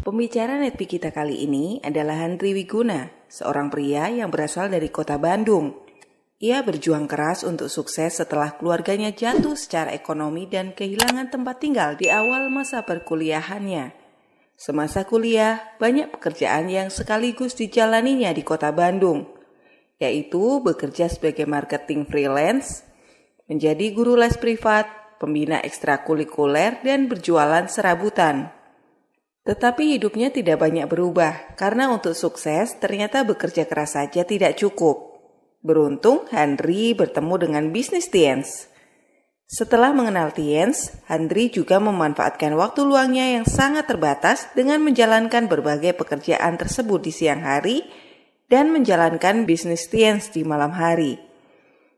Pembicara Netpi kita kali ini adalah Handri Wiguna, seorang pria yang berasal dari kota Bandung. Ia berjuang keras untuk sukses setelah keluarganya jatuh secara ekonomi dan kehilangan tempat tinggal di awal masa perkuliahannya. Semasa kuliah, banyak pekerjaan yang sekaligus dijalaninya di kota Bandung, yaitu bekerja sebagai marketing freelance, menjadi guru les privat, pembina ekstrakurikuler, dan berjualan serabutan. Tetapi hidupnya tidak banyak berubah, karena untuk sukses ternyata bekerja keras saja tidak cukup. Beruntung, Handri bertemu dengan bisnis Tiens. Setelah mengenal Tiens, Handri juga memanfaatkan waktu luangnya yang sangat terbatas dengan menjalankan berbagai pekerjaan tersebut di siang hari dan menjalankan bisnis Tiens di malam hari.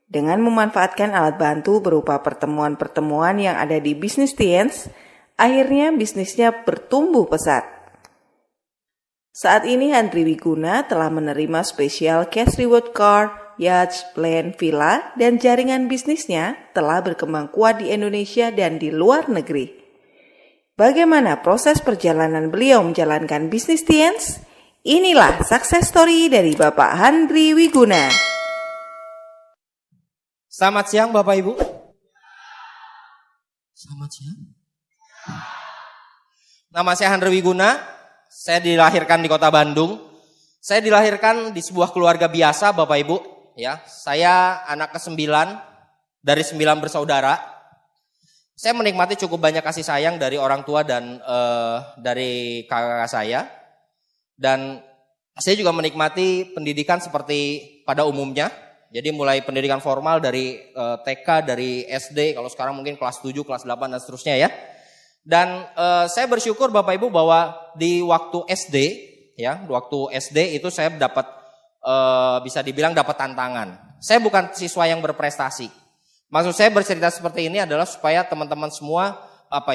Dengan memanfaatkan alat bantu berupa pertemuan-pertemuan yang ada di bisnis Tiens, akhirnya bisnisnya bertumbuh pesat. Saat ini Handri Wiguna telah menerima spesial cash reward card, yacht, plan, villa, dan jaringan bisnisnya telah berkembang kuat di Indonesia dan di luar negeri. Bagaimana proses perjalanan beliau menjalankan bisnis Tiens? Inilah success story dari Bapak Handri Wiguna. Selamat siang Bapak Ibu. Selamat siang. Nama saya Handri Wiguna, saya dilahirkan di kota Bandung. Saya dilahirkan di sebuah keluarga biasa Bapak Ibu. Ya, saya anak ke-9 dari 9 bersaudara. Saya menikmati cukup banyak kasih sayang dari orang tua dan dari kakak saya. Dan saya juga menikmati pendidikan seperti pada umumnya. Jadi mulai pendidikan formal dari TK, dari SD, kalau sekarang mungkin kelas 7, kelas 8 dan seterusnya ya. Dan saya bersyukur Bapak Ibu bahwa di waktu SD, ya, waktu SD itu saya dapat bisa dibilang dapat tantangan. Saya bukan siswa yang berprestasi. Maksud saya bercerita seperti ini adalah supaya teman-teman semua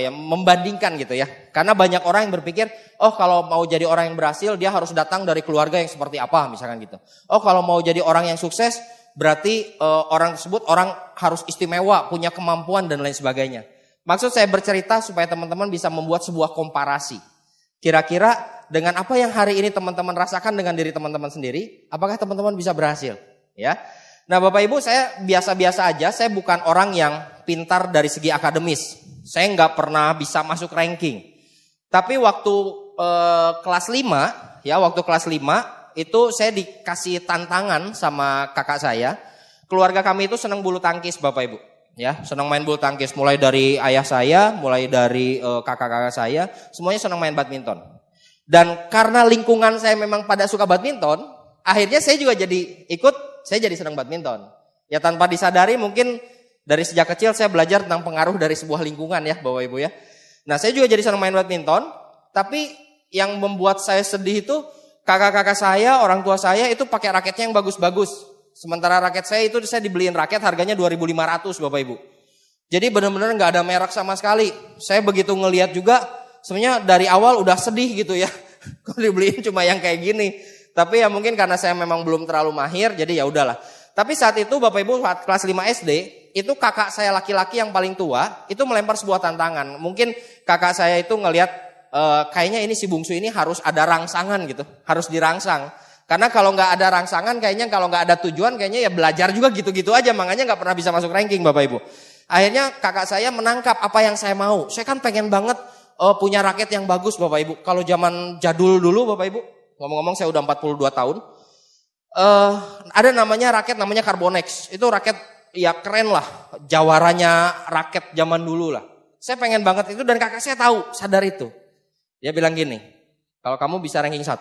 membandingkan gitu ya. Karena banyak orang yang berpikir, oh kalau mau jadi orang yang berhasil dia harus datang dari keluarga yang seperti apa misalkan gitu. Oh kalau mau jadi orang yang sukses berarti orang tersebut orang harus istimewa, punya kemampuan dan lain sebagainya. Maksud saya bercerita supaya teman-teman bisa membuat sebuah komparasi. Kira-kira dengan apa yang hari ini teman-teman rasakan dengan diri teman-teman sendiri, apakah teman-teman bisa berhasil? Ya. Nah Bapak Ibu, saya biasa-biasa aja, saya bukan orang yang pintar dari segi akademis. Saya nggak pernah bisa masuk ranking. Tapi waktu kelas 5, ya waktu kelas 5, itu saya dikasih tantangan sama kakak saya. Keluarga kami itu senang bulu tangkis Bapak Ibu. Ya, senang main bulu tangkis, mulai dari ayah saya, mulai dari kakak-kakak saya, semuanya senang main badminton. Dan karena lingkungan saya memang pada suka badminton, akhirnya saya juga saya jadi senang badminton. Ya tanpa disadari mungkin dari sejak kecil saya belajar tentang pengaruh dari sebuah lingkungan ya Bapak Ibu ya. Nah saya juga jadi senang main badminton, tapi yang membuat saya sedih itu kakak-kakak saya, orang tua saya itu pakai raketnya yang bagus-bagus. Sementara raket saya itu saya dibeliin raket harganya 2.500 Bapak Ibu. Jadi benar-benar nggak ada merek sama sekali. Saya begitu ngelihat juga sebenarnya dari awal udah sedih gitu ya. Kalau dibeliin cuma yang kayak gini. Tapi ya mungkin karena saya memang belum terlalu mahir jadi ya udahlah. Tapi saat itu Bapak Ibu saat kelas 5 SD itu kakak saya laki-laki yang paling tua itu melempar sebuah tantangan. Mungkin kakak saya itu ngelihat kayaknya ini si bungsu ini harus ada rangsangan gitu, harus dirangsang. Karena kalau nggak ada rangsangan, kayaknya kalau nggak ada tujuan, kayaknya ya belajar juga gitu-gitu aja. Makanya nggak pernah bisa masuk ranking Bapak Ibu. Akhirnya kakak saya menangkap apa yang saya mau. Saya kan pengen banget punya raket yang bagus Bapak Ibu. Kalau zaman jadul dulu Bapak Ibu, ngomong-ngomong saya udah 42 tahun. Ada namanya Carbonex. Itu raket ya keren lah. Jawaranya raket zaman dulu lah. Saya pengen banget itu dan kakak saya tahu, sadar itu. Dia bilang gini, kalau kamu bisa ranking 1,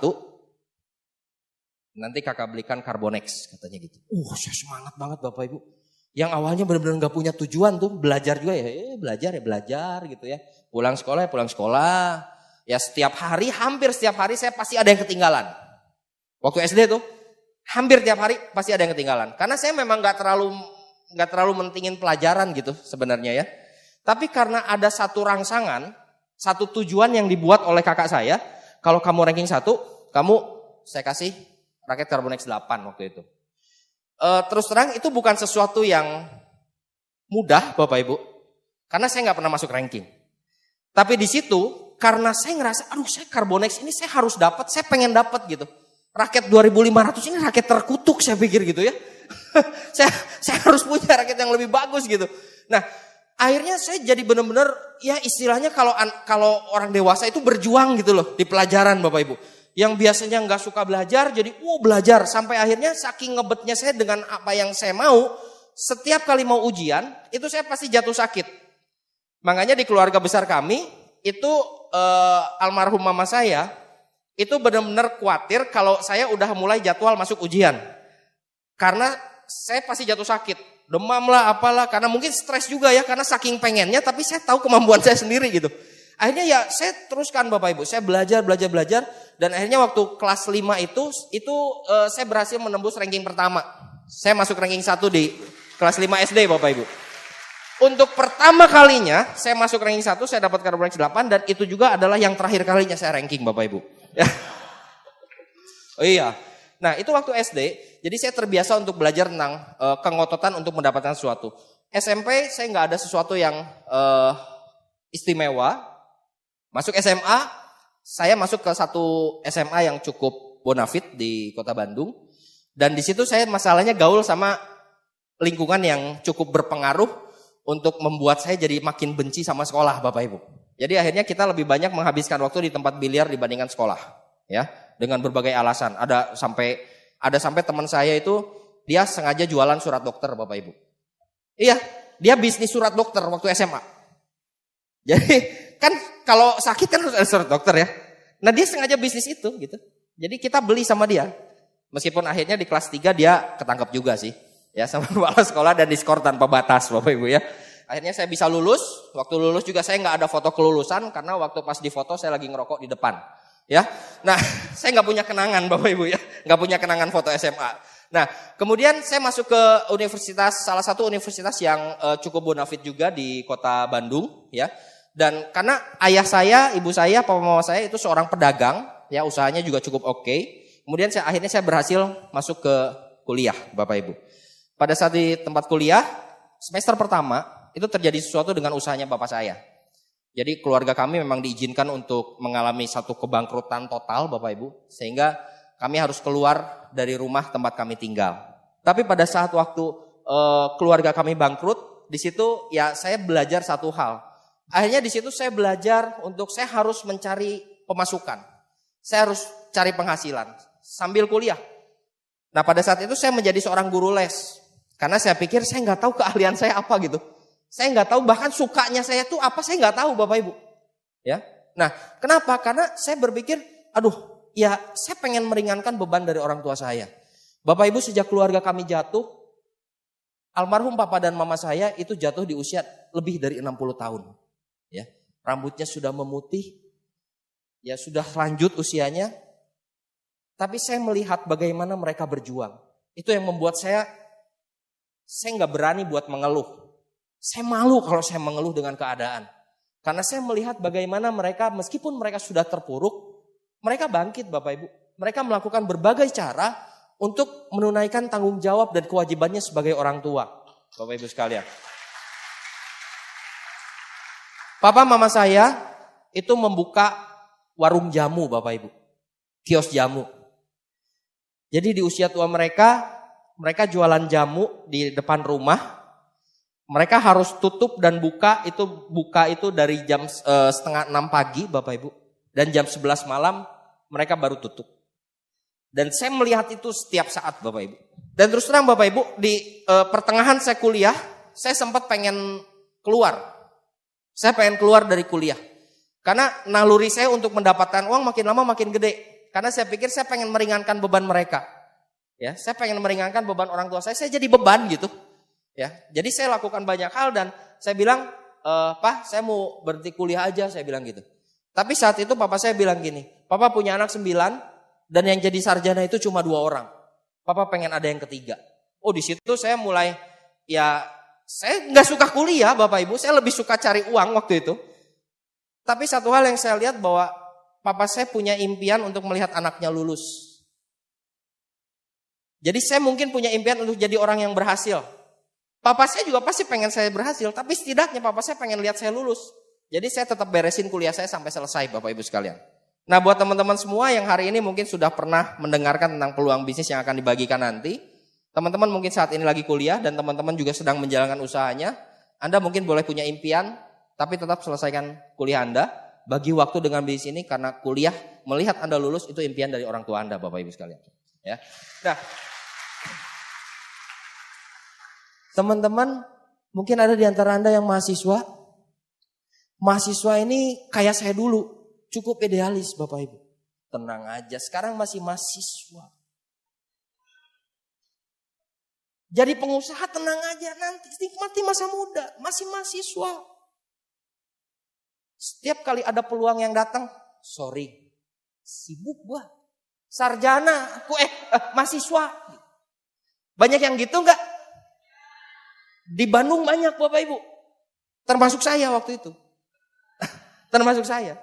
nanti kakak belikan Carbonex katanya gitu. Saya semangat banget Bapak Ibu. Yang awalnya benar-benar nggak punya tujuan tuh belajar juga ya, belajar gitu ya. Pulang sekolah. Ya hampir setiap hari saya pasti ada yang ketinggalan. Waktu SD tuh hampir tiap hari pasti ada yang ketinggalan. Karena saya memang nggak terlalu mentingin pelajaran gitu sebenarnya ya. Tapi karena ada satu rangsangan, satu tujuan yang dibuat oleh kakak saya, kalau kamu ranking 1, saya kasih raket Carbonex 8 waktu itu. Terus terang itu bukan sesuatu yang mudah Bapak Ibu. Karena saya nggak pernah masuk ranking. Tapi di situ karena saya ngerasa, aduh saya Carbonex ini saya harus dapat, saya pengen dapat gitu. Raket 2500 ini raket terkutuk saya pikir gitu ya. saya harus punya raket yang lebih bagus gitu. Nah akhirnya saya jadi benar-benar ya istilahnya kalau orang dewasa itu berjuang gitu loh di pelajaran Bapak Ibu. Yang biasanya nggak suka belajar jadi belajar. Sampai akhirnya saking ngebetnya saya dengan apa yang saya mau. Setiap kali mau ujian itu saya pasti jatuh sakit. Makanya di keluarga besar kami itu almarhum mama saya itu benar-benar khawatir kalau saya udah mulai jadwal masuk ujian. Karena saya pasti jatuh sakit. Demam lah apalah karena mungkin stres juga ya karena saking pengennya tapi saya tahu kemampuan saya sendiri gitu. Akhirnya ya saya teruskan Bapak Ibu, saya belajar dan akhirnya waktu kelas 5 itu saya berhasil menembus ranking pertama. Saya masuk ranking 1 di kelas 5 SD Bapak Ibu. Untuk pertama kalinya saya masuk ranking 1, saya dapat Carbonex 8 dan itu juga adalah yang terakhir kalinya saya ranking Bapak Ibu. Oh iya. Nah itu waktu SD, jadi saya terbiasa untuk belajar tentang kengototan untuk mendapatkan sesuatu. SMP saya nggak ada sesuatu yang istimewa. Masuk SMA, saya masuk ke satu SMA yang cukup bonafit di Kota Bandung. Dan di situ saya masalahnya gaul sama lingkungan yang cukup berpengaruh untuk membuat saya jadi makin benci sama sekolah Bapak Ibu. Jadi akhirnya kita lebih banyak menghabiskan waktu di tempat biliar dibandingkan sekolah. Ya, dengan berbagai alasan. Ada sampai teman saya itu dia sengaja jualan surat dokter Bapak Ibu. Iya, dia bisnis surat dokter waktu SMA. Jadi kan kalau sakit kan harus ada surat dokter ya. Nah dia sengaja bisnis itu gitu. Jadi kita beli sama dia. Meskipun akhirnya di kelas 3 dia ketangkep juga sih. Ya sama kepala sekolah dan diskor tanpa batas Bapak Ibu ya. Akhirnya saya bisa lulus. Waktu lulus juga saya nggak ada foto kelulusan. Karena waktu pas di foto saya lagi ngerokok di depan. Ya, nah saya nggak punya kenangan Bapak Ibu ya. Nggak punya kenangan foto SMA. Nah kemudian saya masuk ke salah satu universitas yang cukup bonafit juga di Kota Bandung ya. Dan karena ayah saya, ibu saya, papa mama saya itu seorang pedagang, ya usahanya juga cukup oke. Kemudian akhirnya saya berhasil masuk ke kuliah, Bapak Ibu. Pada saat di tempat kuliah, semester pertama itu terjadi sesuatu dengan usahanya bapak saya. Jadi keluarga kami memang diizinkan untuk mengalami satu kebangkrutan total, Bapak Ibu, sehingga kami harus keluar dari rumah tempat kami tinggal. Tapi pada saat waktu keluarga kami bangkrut, di situ ya saya belajar satu hal. Akhirnya di situ saya belajar untuk saya harus mencari pemasukan. Saya harus cari penghasilan sambil kuliah. Nah pada saat itu saya menjadi seorang guru les. Karena saya pikir saya nggak tahu keahlian saya apa gitu. Saya nggak tahu bahkan sukanya saya itu apa saya nggak tahu Bapak Ibu. Ya. Nah kenapa? Karena saya berpikir aduh ya saya pengen meringankan beban dari orang tua saya. Bapak Ibu sejak keluarga kami jatuh. Almarhum papa dan mama saya itu jatuh di usia lebih dari 60 tahun. Ya, rambutnya sudah memutih, ya sudah lanjut usianya. Tapi saya melihat bagaimana mereka berjuang. Itu yang membuat saya nggak berani buat mengeluh. Saya malu kalau saya mengeluh dengan keadaan. Karena saya melihat bagaimana mereka, meskipun mereka sudah terpuruk, mereka bangkit Bapak Ibu. Mereka melakukan berbagai cara untuk menunaikan tanggung jawab dan kewajibannya sebagai orang tua. Bapak Ibu sekalian. Papa mama saya itu membuka warung jamu Bapak Ibu. Kios jamu. Jadi di usia tua mereka jualan jamu di depan rumah. Mereka harus tutup dan buka itu dari jam 5:30 pagi Bapak Ibu. Dan jam 11 malam mereka baru tutup. Dan saya melihat itu setiap saat Bapak Ibu. Dan terus terang Bapak Ibu di pertengahan saya kuliah, saya sempat pengen keluar. Saya pengen keluar dari kuliah. Karena naluri saya untuk mendapatkan uang makin lama makin gede. Karena saya pikir saya pengen meringankan beban mereka. Ya, saya pengen meringankan beban orang tua saya jadi beban gitu. Ya, jadi saya lakukan banyak hal dan saya bilang, "Pak, saya mau berhenti kuliah aja," saya bilang gitu. Tapi saat itu papa saya bilang gini, "Papa punya anak 9 dan yang jadi sarjana itu cuma 2 orang. Papa pengen ada yang ketiga." Oh, di situ saya mulai saya nggak suka kuliah Bapak Ibu, saya lebih suka cari uang waktu itu. Tapi satu hal yang saya lihat bahwa papa saya punya impian untuk melihat anaknya lulus. Jadi saya mungkin punya impian untuk jadi orang yang berhasil. Papa saya juga pasti pengen saya berhasil, tapi setidaknya papa saya pengen lihat saya lulus. Jadi saya tetap beresin kuliah saya sampai selesai Bapak Ibu sekalian. Nah buat teman-teman semua yang hari ini mungkin sudah pernah mendengarkan tentang peluang bisnis yang akan dibagikan nanti. Teman-teman mungkin saat ini lagi kuliah dan teman-teman juga sedang menjalankan usahanya. Anda mungkin boleh punya impian, tapi tetap selesaikan kuliah Anda. Bagi waktu dengan bisnis ini karena kuliah, melihat Anda lulus itu impian dari orang tua Anda Bapak Ibu sekalian. Ya. Nah, teman-teman mungkin ada di antara Anda yang mahasiswa. Mahasiswa ini kayak saya dulu, cukup idealis Bapak Ibu. Tenang aja, sekarang masih mahasiswa. Jadi pengusaha tenang aja, nanti nikmati masa muda, masih mahasiswa. Setiap kali ada peluang yang datang, sorry, sibuk gua. Sarjana, aku mahasiswa. Banyak yang gitu enggak? Di Bandung banyak Bapak Ibu. Termasuk saya waktu itu. Termasuk saya.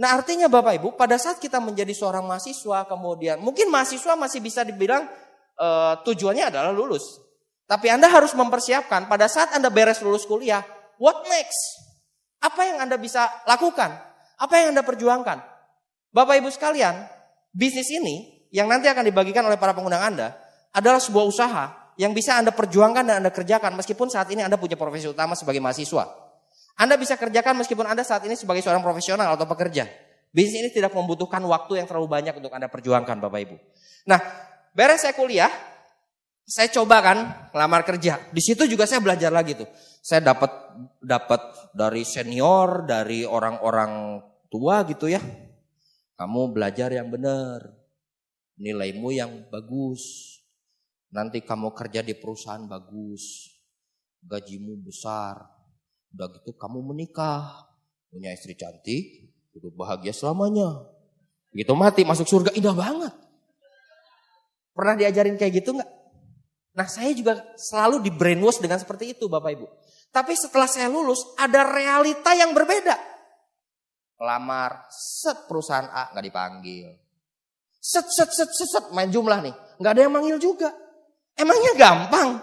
Nah artinya Bapak Ibu, pada saat kita menjadi seorang mahasiswa, kemudian mungkin mahasiswa masih bisa dibilang tujuannya adalah lulus. Tapi Anda harus mempersiapkan pada saat Anda beres lulus kuliah, what next? Apa yang Anda bisa lakukan? Apa yang Anda perjuangkan? Bapak Ibu sekalian, bisnis ini yang nanti akan dibagikan oleh para pengundang Anda adalah sebuah usaha yang bisa Anda perjuangkan dan Anda kerjakan meskipun saat ini Anda punya profesi utama sebagai mahasiswa. Anda bisa kerjakan meskipun Anda saat ini sebagai seorang profesional atau pekerja. Bisnis ini tidak membutuhkan waktu yang terlalu banyak untuk Anda perjuangkan Bapak Ibu. Nah, beres saya kuliah, saya coba kan ngelamar kerja. Di situ juga saya belajar lagi tuh. Saya dapat dari senior, dari orang-orang tua gitu ya. Kamu belajar yang benar. Nilaimu yang bagus. Nanti kamu kerja di perusahaan bagus. Gajimu besar. Udah gitu kamu menikah, punya istri cantik, hidup bahagia selamanya. Begitu mati masuk surga indah banget. Pernah diajarin kayak gitu nggak? Nah saya juga selalu di brainwash dengan seperti itu Bapak Ibu. Tapi setelah saya lulus ada realita yang berbeda. Lamar, perusahaan A nggak dipanggil. Main jumlah nih, nggak ada yang manggil juga. Emangnya gampang?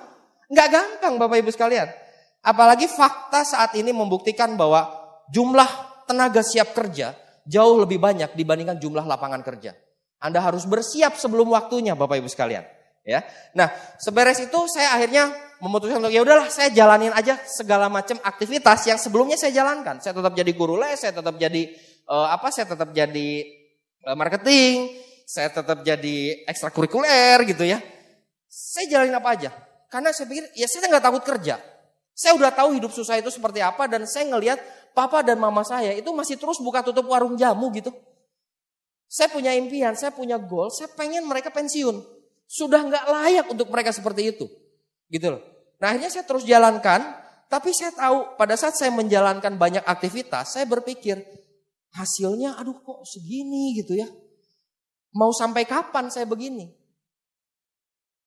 Nggak gampang Bapak Ibu sekalian. Apalagi fakta saat ini membuktikan bahwa jumlah tenaga siap kerja jauh lebih banyak dibandingkan jumlah lapangan kerja. Anda harus bersiap sebelum waktunya Bapak Ibu sekalian. Ya, nah seberes itu saya akhirnya memutuskan untuk ya udahlah saya jalanin aja segala macam aktivitas yang sebelumnya saya jalankan. Saya tetap jadi guru les, saya tetap jadi saya tetap jadi marketing, saya tetap jadi ekstrakurikuler gitu ya. Saya jalanin apa aja karena saya pikir ya saya nggak takut kerja. Saya udah tahu hidup susah itu seperti apa dan saya ngelihat papa dan mama saya itu masih terus buka tutup warung jamu gitu. Saya punya impian, saya punya goal, saya pengen mereka pensiun. Sudah nggak layak untuk mereka seperti itu. Gitu loh. Nah akhirnya saya terus jalankan, tapi saya tahu pada saat saya menjalankan banyak aktivitas, saya berpikir hasilnya aduh kok segini gitu ya. Mau sampai kapan saya begini?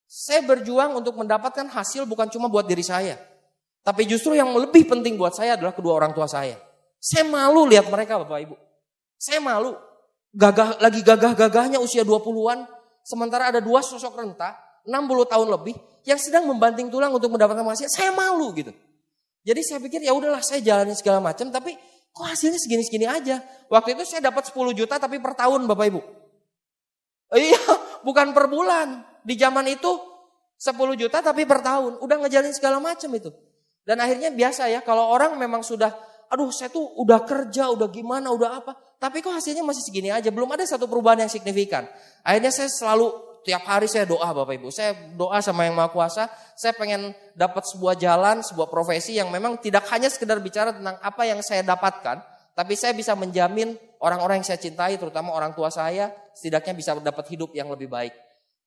Saya berjuang untuk mendapatkan hasil bukan cuma buat diri saya. Tapi justru yang lebih penting buat saya adalah kedua orang tua saya. Saya malu lihat mereka Bapak Ibu. Saya malu. Gagah-gagahnya usia 20-an. Sementara ada dua sosok renta, 60 tahun lebih, yang sedang membanting tulang untuk mendapatkan hasil. Saya malu gitu. Jadi saya pikir ya udahlah saya jalani segala macam. Tapi kok hasilnya segini-segini aja. Waktu itu saya dapat 10 juta tapi per tahun Bapak Ibu. Iya bukan per bulan. Di zaman itu 10 juta tapi per tahun. Udah ngejalin segala macam itu. Dan akhirnya biasa ya kalau orang memang sudah, aduh saya tuh udah kerja, udah gimana, udah apa. Tapi kok hasilnya masih segini aja, belum ada satu perubahan yang signifikan. Akhirnya saya selalu, tiap hari saya doa Bapak Ibu. Saya doa sama Yang Maha Kuasa, saya pengen dapat sebuah jalan, sebuah profesi yang memang tidak hanya sekedar bicara tentang apa yang saya dapatkan. Tapi saya bisa menjamin orang-orang yang saya cintai, terutama orang tua saya, setidaknya bisa dapat hidup yang lebih baik.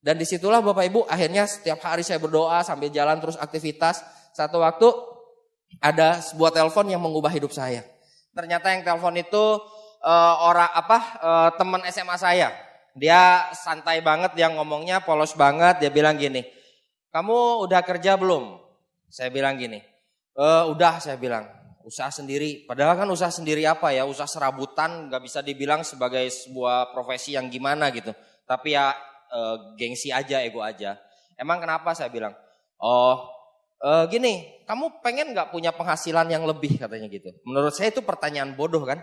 Dan disitulah Bapak Ibu, akhirnya setiap hari saya berdoa sambil jalan terus aktivitas. Satu waktu ada sebuah telepon yang mengubah hidup saya. Ternyata yang telepon itu teman SMA saya. Dia santai banget, dia ngomongnya polos banget. Dia bilang gini, kamu udah kerja belum? Saya bilang gini, udah saya bilang. Usaha sendiri, padahal kan usaha sendiri apa ya? Usaha serabutan, gak bisa dibilang sebagai sebuah profesi yang gimana gitu. Tapi ya gengsi aja, ego aja. Emang kenapa saya bilang? Oh Gini, kamu pengen nggak punya penghasilan yang lebih katanya gitu. Menurut saya itu pertanyaan bodoh kan.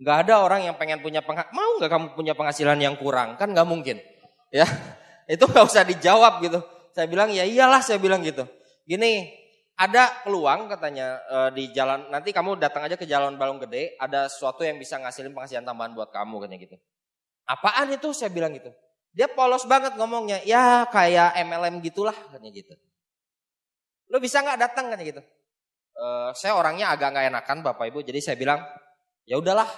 Nggak ada orang yang pengen punya mau nggak kamu punya penghasilan yang kurang? Kan nggak mungkin. Ya, itu nggak usah dijawab gitu. Saya bilang ya iyalah, saya bilang gitu. Gini, ada peluang katanya di jalan, nanti kamu datang aja ke Jalan Balong Gede, ada sesuatu yang bisa ngasilin penghasilan tambahan buat kamu katanya gitu. Apaan itu? Saya bilang gitu. Dia polos banget ngomongnya, ya kayak MLM gitulah katanya gitu. Lo bisa nggak datang katanya gitu. Saya orangnya agak nggak enakan Bapak Ibu, jadi saya bilang ya udahlah.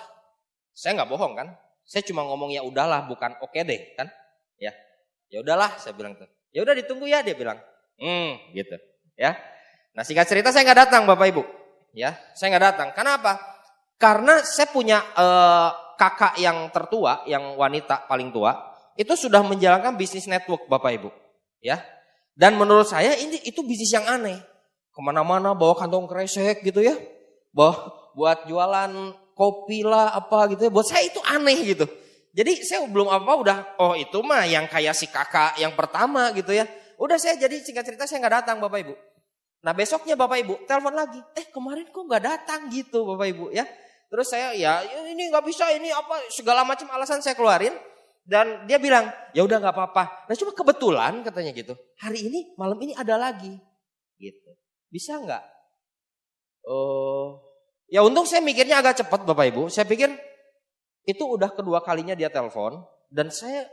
Saya nggak bohong kan. Saya cuma ngomong ya udahlah, bukan oke deh kan. Ya udahlah, saya bilang tuh. Ya udah ditunggu ya, dia bilang. Gitu. Ya. Nah singkat cerita saya nggak datang Bapak Ibu. Ya, saya nggak datang. Kenapa? Karena saya punya kakak yang tertua, yang wanita paling tua, itu sudah menjalankan bisnis network Bapak Ibu. Ya. Dan menurut saya itu bisnis yang aneh. Kemana-mana bawa kantong kresek gitu ya. Buat jualan kopi lah apa gitu ya. Buat saya itu aneh gitu. Jadi saya belum apa-apa udah, oh itu mah yang kayak si kakak yang pertama gitu ya. Udah saya jadi singkat cerita saya nggak datang Bapak Ibu. Nah besoknya Bapak Ibu telepon lagi. Kemarin kok nggak datang gitu Bapak Ibu ya. Terus saya ya ini nggak bisa, ini apa segala macam alasan saya keluarin. Dan dia bilang, ya udah nggak apa-apa. Nah cuma kebetulan katanya gitu, hari ini malam ini ada lagi, gitu. Bisa nggak? Ya untung saya mikirnya agak cepat Bapak Ibu. Saya pikir itu udah kedua kalinya dia telepon dan saya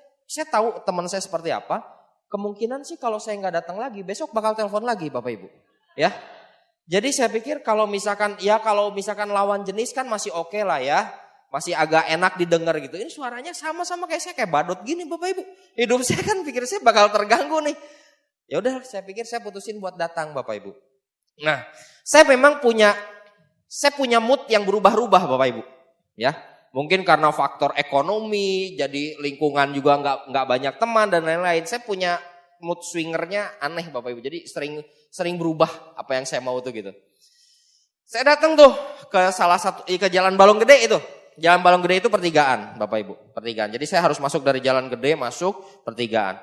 tahu teman saya seperti apa. Kemungkinan sih kalau saya nggak datang lagi, besok bakal telepon lagi Bapak Ibu. Ya, jadi saya pikir kalau misalkan lawan jenis kan masih oke lah ya. Masih agak enak didengar gitu. Ini suaranya sama-sama kayak saya, kayak badut gini Bapak Ibu. Hidup saya kan pikir saya bakal terganggu nih. Ya udah, saya pikir saya putusin buat datang Bapak Ibu. Nah, saya memang punya mood yang berubah-ubah Bapak Ibu. Ya, mungkin karena faktor ekonomi, jadi lingkungan juga nggak banyak teman dan lain-lain. Saya punya mood swingernya aneh Bapak Ibu. Jadi sering berubah apa yang saya mau tuh gitu. Saya datang tuh ke Jalan Balong Gede itu. Jalan Balong Gede itu pertigaan, Bapak Ibu, pertigaan. Jadi saya harus masuk dari Jalan Gede, masuk pertigaan.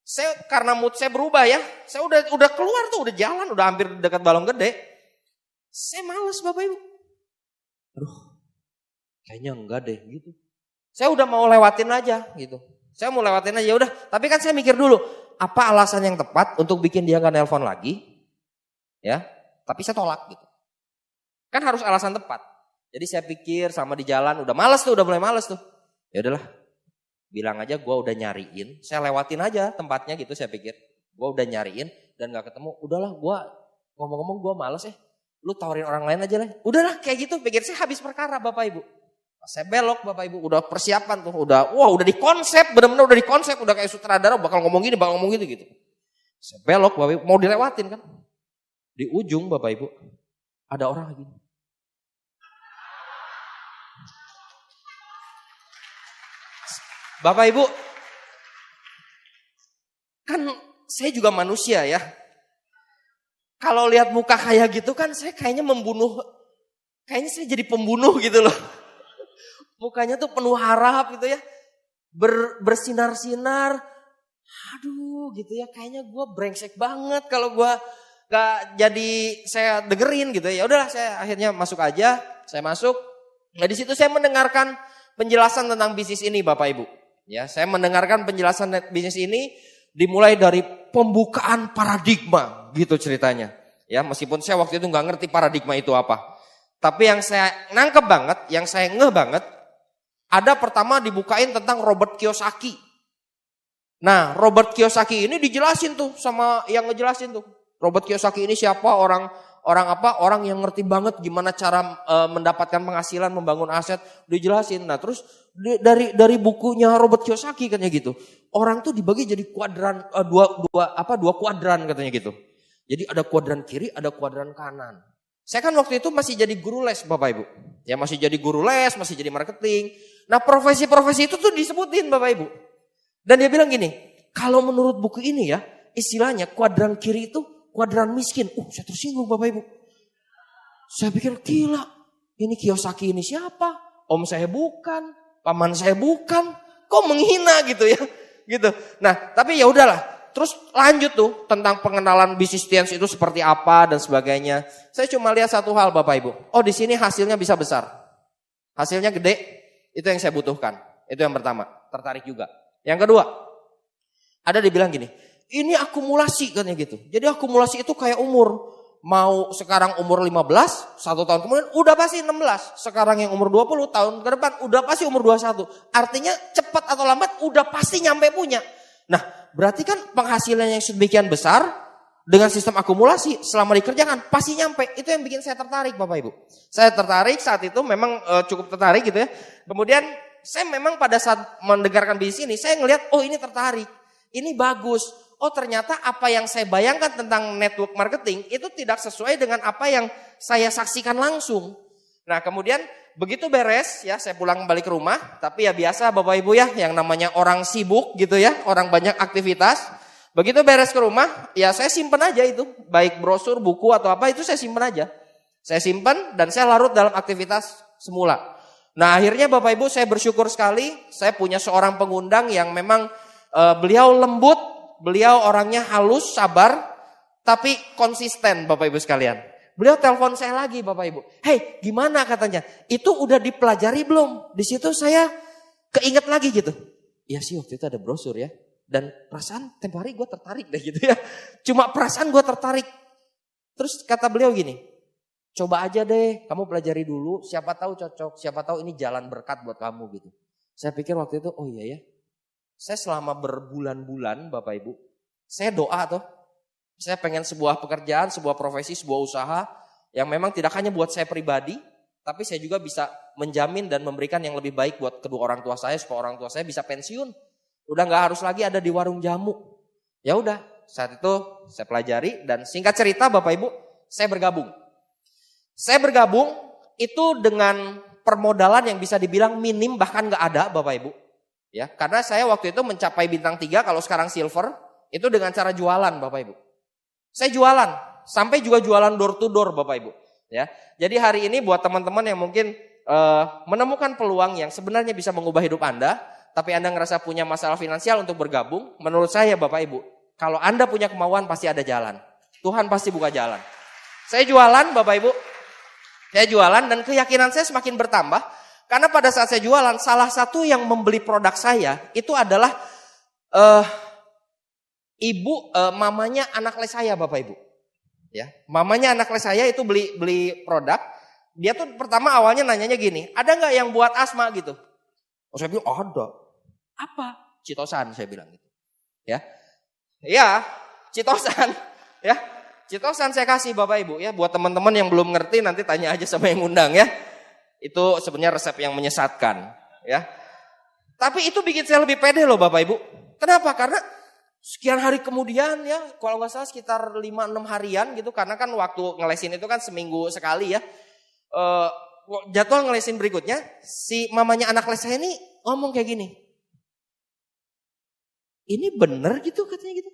Saya karena mood saya berubah ya, saya udah keluar tuh, udah jalan, udah hampir dekat Balong Gede. Saya males Bapak Ibu. Aduh, kayaknya enggak deh gitu. Saya udah mau lewatin aja gitu. Saya mau lewatin aja, ya udah. Tapi kan saya mikir dulu, apa alasan yang tepat untuk bikin dia nggak nelpon lagi? Ya, tapi saya tolak gitu. Kan harus alasan tepat. Jadi saya pikir sama di jalan udah mulai males tuh. Ya udahlah. Bilang aja gue udah nyariin, saya lewatin aja tempatnya gitu saya pikir. Gue udah nyariin dan gak ketemu. Udahlah gue ngomong-ngomong gue males ya. Lu tawarin orang lain aja lah. Udahlah kayak gitu, pikir saya habis perkara Bapak Ibu. Saya belok Bapak Ibu, udah persiapan tuh, udah di konsep, benar-benar udah di konsep, udah kayak sutradara bakal ngomong gini, bakal ngomong gitu. Saya belok Bapak Ibu, mau dilewatin kan. Di ujung Bapak Ibu ada orang lagi. Bapak Ibu, kan saya juga manusia ya. Kalau lihat muka kayak gitu kan saya kayaknya saya jadi pembunuh gitu loh. Mukanya tuh penuh harap gitu ya, bersinar-sinar. Aduh gitu ya, kayaknya gue brengsek banget kalau gue gak jadi saya dengerin gitu ya. Udahlah saya akhirnya masuk aja, saya masuk. Nah di situ saya mendengarkan penjelasan tentang bisnis ini Bapak Ibu. Ya, saya mendengarkan penjelasan bisnis ini dimulai dari pembukaan paradigma gitu ceritanya. Ya, meskipun saya waktu itu nggak ngerti paradigma itu apa. Tapi yang saya nangkep banget, yang saya ngeh banget, ada pertama dibukain tentang Robert Kiyosaki. Nah, Robert Kiyosaki ini dijelasin tuh sama yang ngejelasin tuh. Robert Kiyosaki ini siapa? Orang yang ngerti banget gimana cara mendapatkan penghasilan, membangun aset, dijelasin. Nah, terus dari bukunya Robert Kiyosaki katanya gitu. Orang tuh dibagi jadi kuadran dua kuadran katanya gitu. Jadi ada kuadran kiri, ada kuadran kanan. Saya kan waktu itu masih jadi guru les Bapak Ibu. Ya masih jadi guru les, masih jadi marketing. Nah, profesi-profesi itu tuh disebutin Bapak Ibu. Dan dia bilang gini, kalau menurut buku ini ya, istilahnya kuadran kiri itu kuadran miskin. Saya tersinggung Bapak Ibu. Saya pikir gila, ini Kiyosaki ini siapa? Om saya bukan, paman saya bukan. Kok menghina gitu ya? Gitu. Nah, tapi ya udahlah. terus lanjut tuh tentang pengenalan business stance itu seperti apa dan sebagainya. Saya cuma lihat satu hal Bapak Ibu. Oh di sini hasilnya bisa besar. Hasilnya gede, itu yang saya butuhkan. Itu yang pertama, tertarik juga. Yang kedua, ada dibilang gini, ini akumulasi katanya gitu. Jadi akumulasi itu kayak umur. Mau sekarang umur 15, 1 tahun kemudian udah pasti 16. Sekarang yang umur 20 tahun ke depan udah pasti umur 21. Artinya cepat atau lambat udah pasti nyampe punya. Nah berarti kan penghasilan yang sedemikian besar dengan sistem akumulasi selama dikerjakan pasti nyampe. Itu yang bikin saya tertarik Bapak Ibu. Saya tertarik saat itu memang cukup tertarik gitu ya. Kemudian saya memang pada saat mendengarkan bisnis ini saya ngelihat oh ini tertarik. Ini bagus. Oh ternyata apa yang saya bayangkan tentang network marketing itu tidak sesuai dengan apa yang saya saksikan langsung. Nah kemudian begitu beres ya saya pulang kembali ke rumah. Tapi ya biasa Bapak Ibu ya yang namanya orang sibuk gitu ya. Orang banyak aktivitas. Begitu beres ke rumah ya saya simpen aja itu. Baik brosur, buku atau apa itu saya simpen aja. Saya simpen dan saya larut dalam aktivitas semula. Nah akhirnya Bapak Ibu saya bersyukur sekali. Saya punya seorang pengundang yang memang beliau lembut. Beliau orangnya halus, sabar, tapi konsisten Bapak Ibu sekalian. Beliau telepon saya lagi Bapak Ibu. Hey gimana katanya, itu udah dipelajari belum? Di situ saya keinget lagi gitu. Iya sih waktu itu ada brosur ya. Dan perasaan tempo hari gue tertarik deh gitu ya. Cuma perasaan gue tertarik. Terus kata beliau gini, coba aja deh kamu pelajari dulu. Siapa tahu cocok, siapa tahu ini jalan berkat buat kamu gitu. Saya pikir waktu itu oh iya ya. Saya selama berbulan-bulan Bapak Ibu, saya doa tuh. Saya pengen sebuah pekerjaan, sebuah profesi, sebuah usaha yang memang tidak hanya buat saya pribadi, tapi saya juga bisa menjamin dan memberikan yang lebih baik buat kedua orang tua saya supaya orang tua saya bisa pensiun. Udah nggak harus lagi ada di warung jamu. Ya udah, saat itu saya pelajari dan singkat cerita Bapak Ibu, saya bergabung. Saya bergabung itu dengan permodalan yang bisa dibilang minim bahkan nggak ada Bapak Ibu. Ya, karena saya waktu itu mencapai bintang 3 kalau sekarang silver itu dengan cara jualan Bapak Ibu. Saya jualan, sampai juga jualan door to door Bapak Ibu. Ya, jadi hari ini buat teman-teman yang mungkin menemukan peluang yang sebenarnya bisa mengubah hidup Anda, tapi Anda ngerasa punya masalah finansial untuk bergabung, menurut saya Bapak Ibu, kalau Anda punya kemauan pasti ada jalan. Tuhan pasti buka jalan. Saya jualan Bapak Ibu, saya jualan dan keyakinan saya semakin bertambah. Karena pada saat saya jualan, salah satu yang membeli produk saya itu adalah mamanya anak les saya Bapak Ibu. Ya, mamanya anak les saya itu beli produk. Dia tuh pertama awalnya nanyanya gini, ada nggak yang buat asma gitu? Oh saya bilang ada. Apa? Citosan saya bilang gitu. Ya, Citosan. Ya, Citosan saya kasih Bapak Ibu ya. Buat teman-teman yang belum ngerti nanti tanya aja sama yang ngundang ya. Itu sebenarnya resep yang menyesatkan ya. Tapi itu bikin saya lebih pede loh Bapak Ibu. Kenapa? Karena sekian hari kemudian ya, kalau nggak salah sekitar 5-6 harian gitu. Karena kan waktu ngelesin itu kan seminggu sekali ya. Jadwal ngelesin berikutnya, si mamanya anak les saya ini ngomong kayak gini. Ini bener gitu katanya gitu.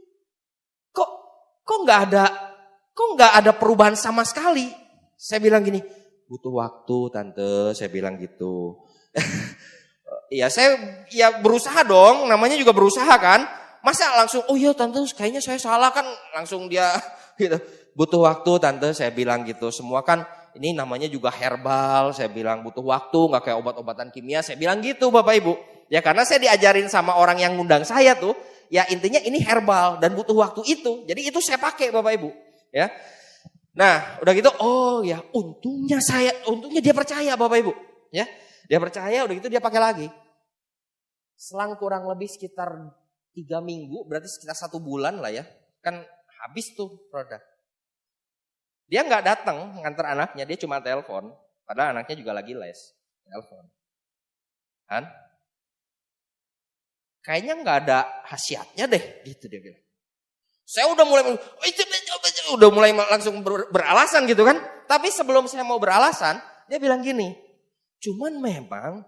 Kok nggak ada perubahan sama sekali. Saya bilang gini, butuh waktu tante, saya bilang gitu. Ya saya berusaha dong, namanya juga berusaha kan. Masa langsung, oh iya tante kayaknya saya salah kan. Langsung dia gitu. Butuh waktu tante, saya bilang gitu. Semua kan ini namanya juga herbal, saya bilang butuh waktu, gak kayak obat-obatan kimia. Saya bilang gitu Bapak Ibu. Ya karena saya diajarin sama orang yang ngundang saya tuh, ya intinya ini herbal dan butuh waktu itu. Jadi itu saya pakai Bapak Ibu. Ya. Nah, udah gitu, oh ya, untungnya dia percaya Bapak Ibu, ya. Dia percaya, udah gitu dia pakai lagi. Selang kurang lebih sekitar 3 minggu, berarti sekitar 1 bulan lah ya. Kan habis tuh produk. Dia nggak datang nganter anaknya, dia cuma telepon. Padahal anaknya juga lagi les, telepon. Kan? Kayaknya nggak ada khasiatnya deh, gitu dia bilang. Saya udah mulai langsung beralasan gitu kan. Tapi sebelum saya mau beralasan, dia bilang gini, cuman memang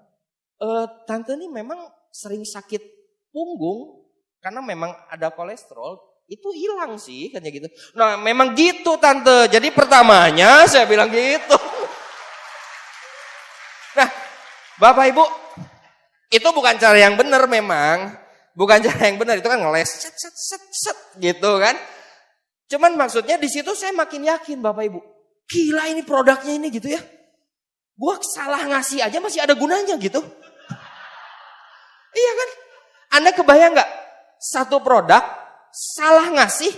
tante ini memang sering sakit punggung karena memang ada kolesterol, itu hilang sih katanya gitu. Nah memang gitu tante, jadi pertamanya saya bilang gitu. Nah Bapak Ibu, itu bukan cara yang benar memang. Bukan cara yang benar, itu kan ngeles set set set set gitu kan. Cuman maksudnya di situ saya makin yakin Bapak Ibu. Gila ini produknya ini gitu ya. Gua salah ngasih aja masih ada gunanya gitu. Iya kan? Anda kebayang nggak? Satu produk salah ngasih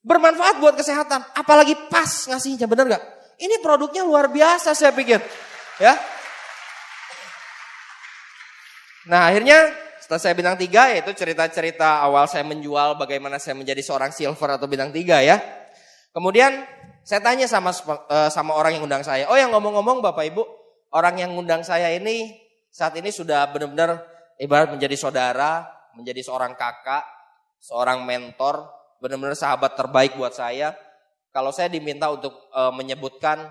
bermanfaat buat kesehatan. Apalagi pas ngasihnya, bener nggak? Ini produknya luar biasa saya pikir. Ya. Nah akhirnya setelah saya bintang 3 yaitu cerita-cerita awal saya menjual bagaimana saya menjadi seorang silver atau bintang 3 ya. Kemudian saya tanya sama orang yang undang saya. Oh yang ngomong-ngomong Bapak Ibu, orang yang undang saya ini saat ini sudah benar-benar ibarat menjadi saudara, menjadi seorang kakak, seorang mentor, benar-benar sahabat terbaik buat saya. Kalau saya diminta untuk menyebutkan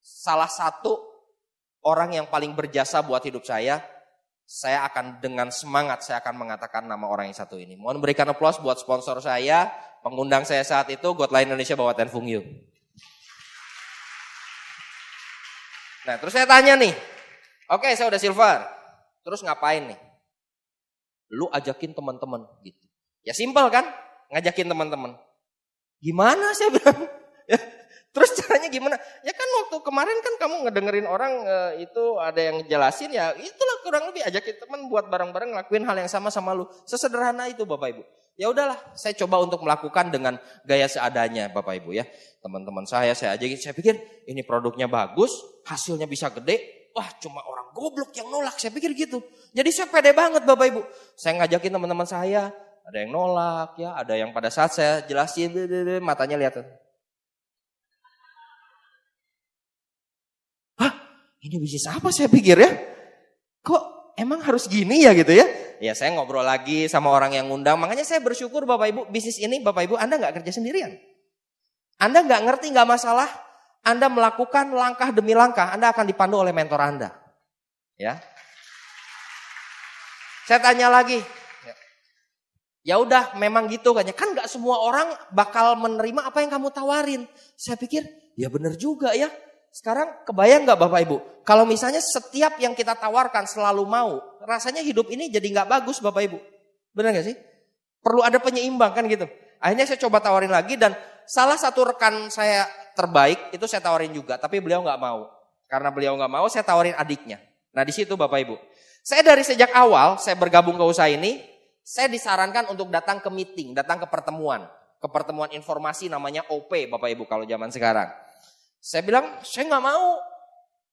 salah satu orang yang paling berjasa buat hidup saya akan dengan semangat saya akan mengatakan nama orang yang satu ini. Mohon berikan aplaus buat sponsor saya, pengundang saya saat itu, Godline Indonesia Bawa Ten Fung Yu. Nah terus saya tanya nih, oke saya udah silver, terus ngapain nih? Lu ajakin teman-teman gitu. Ya simpel kan, ngajakin teman-teman. Gimana saya bilang? Ya, terus caranya gimana? Ya kan waktu kemarin kan kamu ngedengerin orang itu ada yang jelasin ya itulah kurang lebih ajakin teman buat bareng-bareng ngelakuin hal yang sama sama lu. Sesederhana itu Bapak Ibu. Ya udahlah, saya coba untuk melakukan dengan gaya seadanya Bapak Ibu ya. Teman-teman saya ajakin, saya pikir ini produknya bagus, hasilnya bisa gede. Wah cuma orang goblok yang nolak, saya pikir gitu. Jadi saya pede banget Bapak Ibu. Saya ngajakin teman-teman saya, ada yang nolak ya, ada yang pada saat saya jelasin, matanya lihat. Ini bisnis apa saya pikir ya? Kok emang harus gini ya gitu ya? Ya saya ngobrol lagi sama orang yang ngundang. Makanya saya bersyukur Bapak Ibu, bisnis ini Bapak Ibu Anda gak kerja sendirian. Anda gak ngerti gak masalah. Anda melakukan langkah demi langkah. Anda akan dipandu oleh mentor Anda. Ya. Saya tanya lagi. Ya udah memang gitu kan. Kan gak semua orang bakal menerima apa yang kamu tawarin. Saya pikir ya benar juga ya. Sekarang kebayang gak Bapak Ibu? Kalau misalnya setiap yang kita tawarkan selalu mau, rasanya hidup ini jadi gak bagus Bapak Ibu. Benar gak sih? Perlu ada penyeimbang kan gitu. Akhirnya saya coba tawarin lagi dan salah satu rekan saya terbaik itu saya tawarin juga. Tapi beliau gak mau. Karena beliau gak mau saya tawarin adiknya. Nah di situ Bapak Ibu. Saya dari sejak awal saya bergabung ke usaha ini, saya disarankan untuk datang ke meeting, datang ke pertemuan. Ke pertemuan informasi namanya OP Bapak Ibu kalau zaman sekarang. Saya bilang, saya gak mau.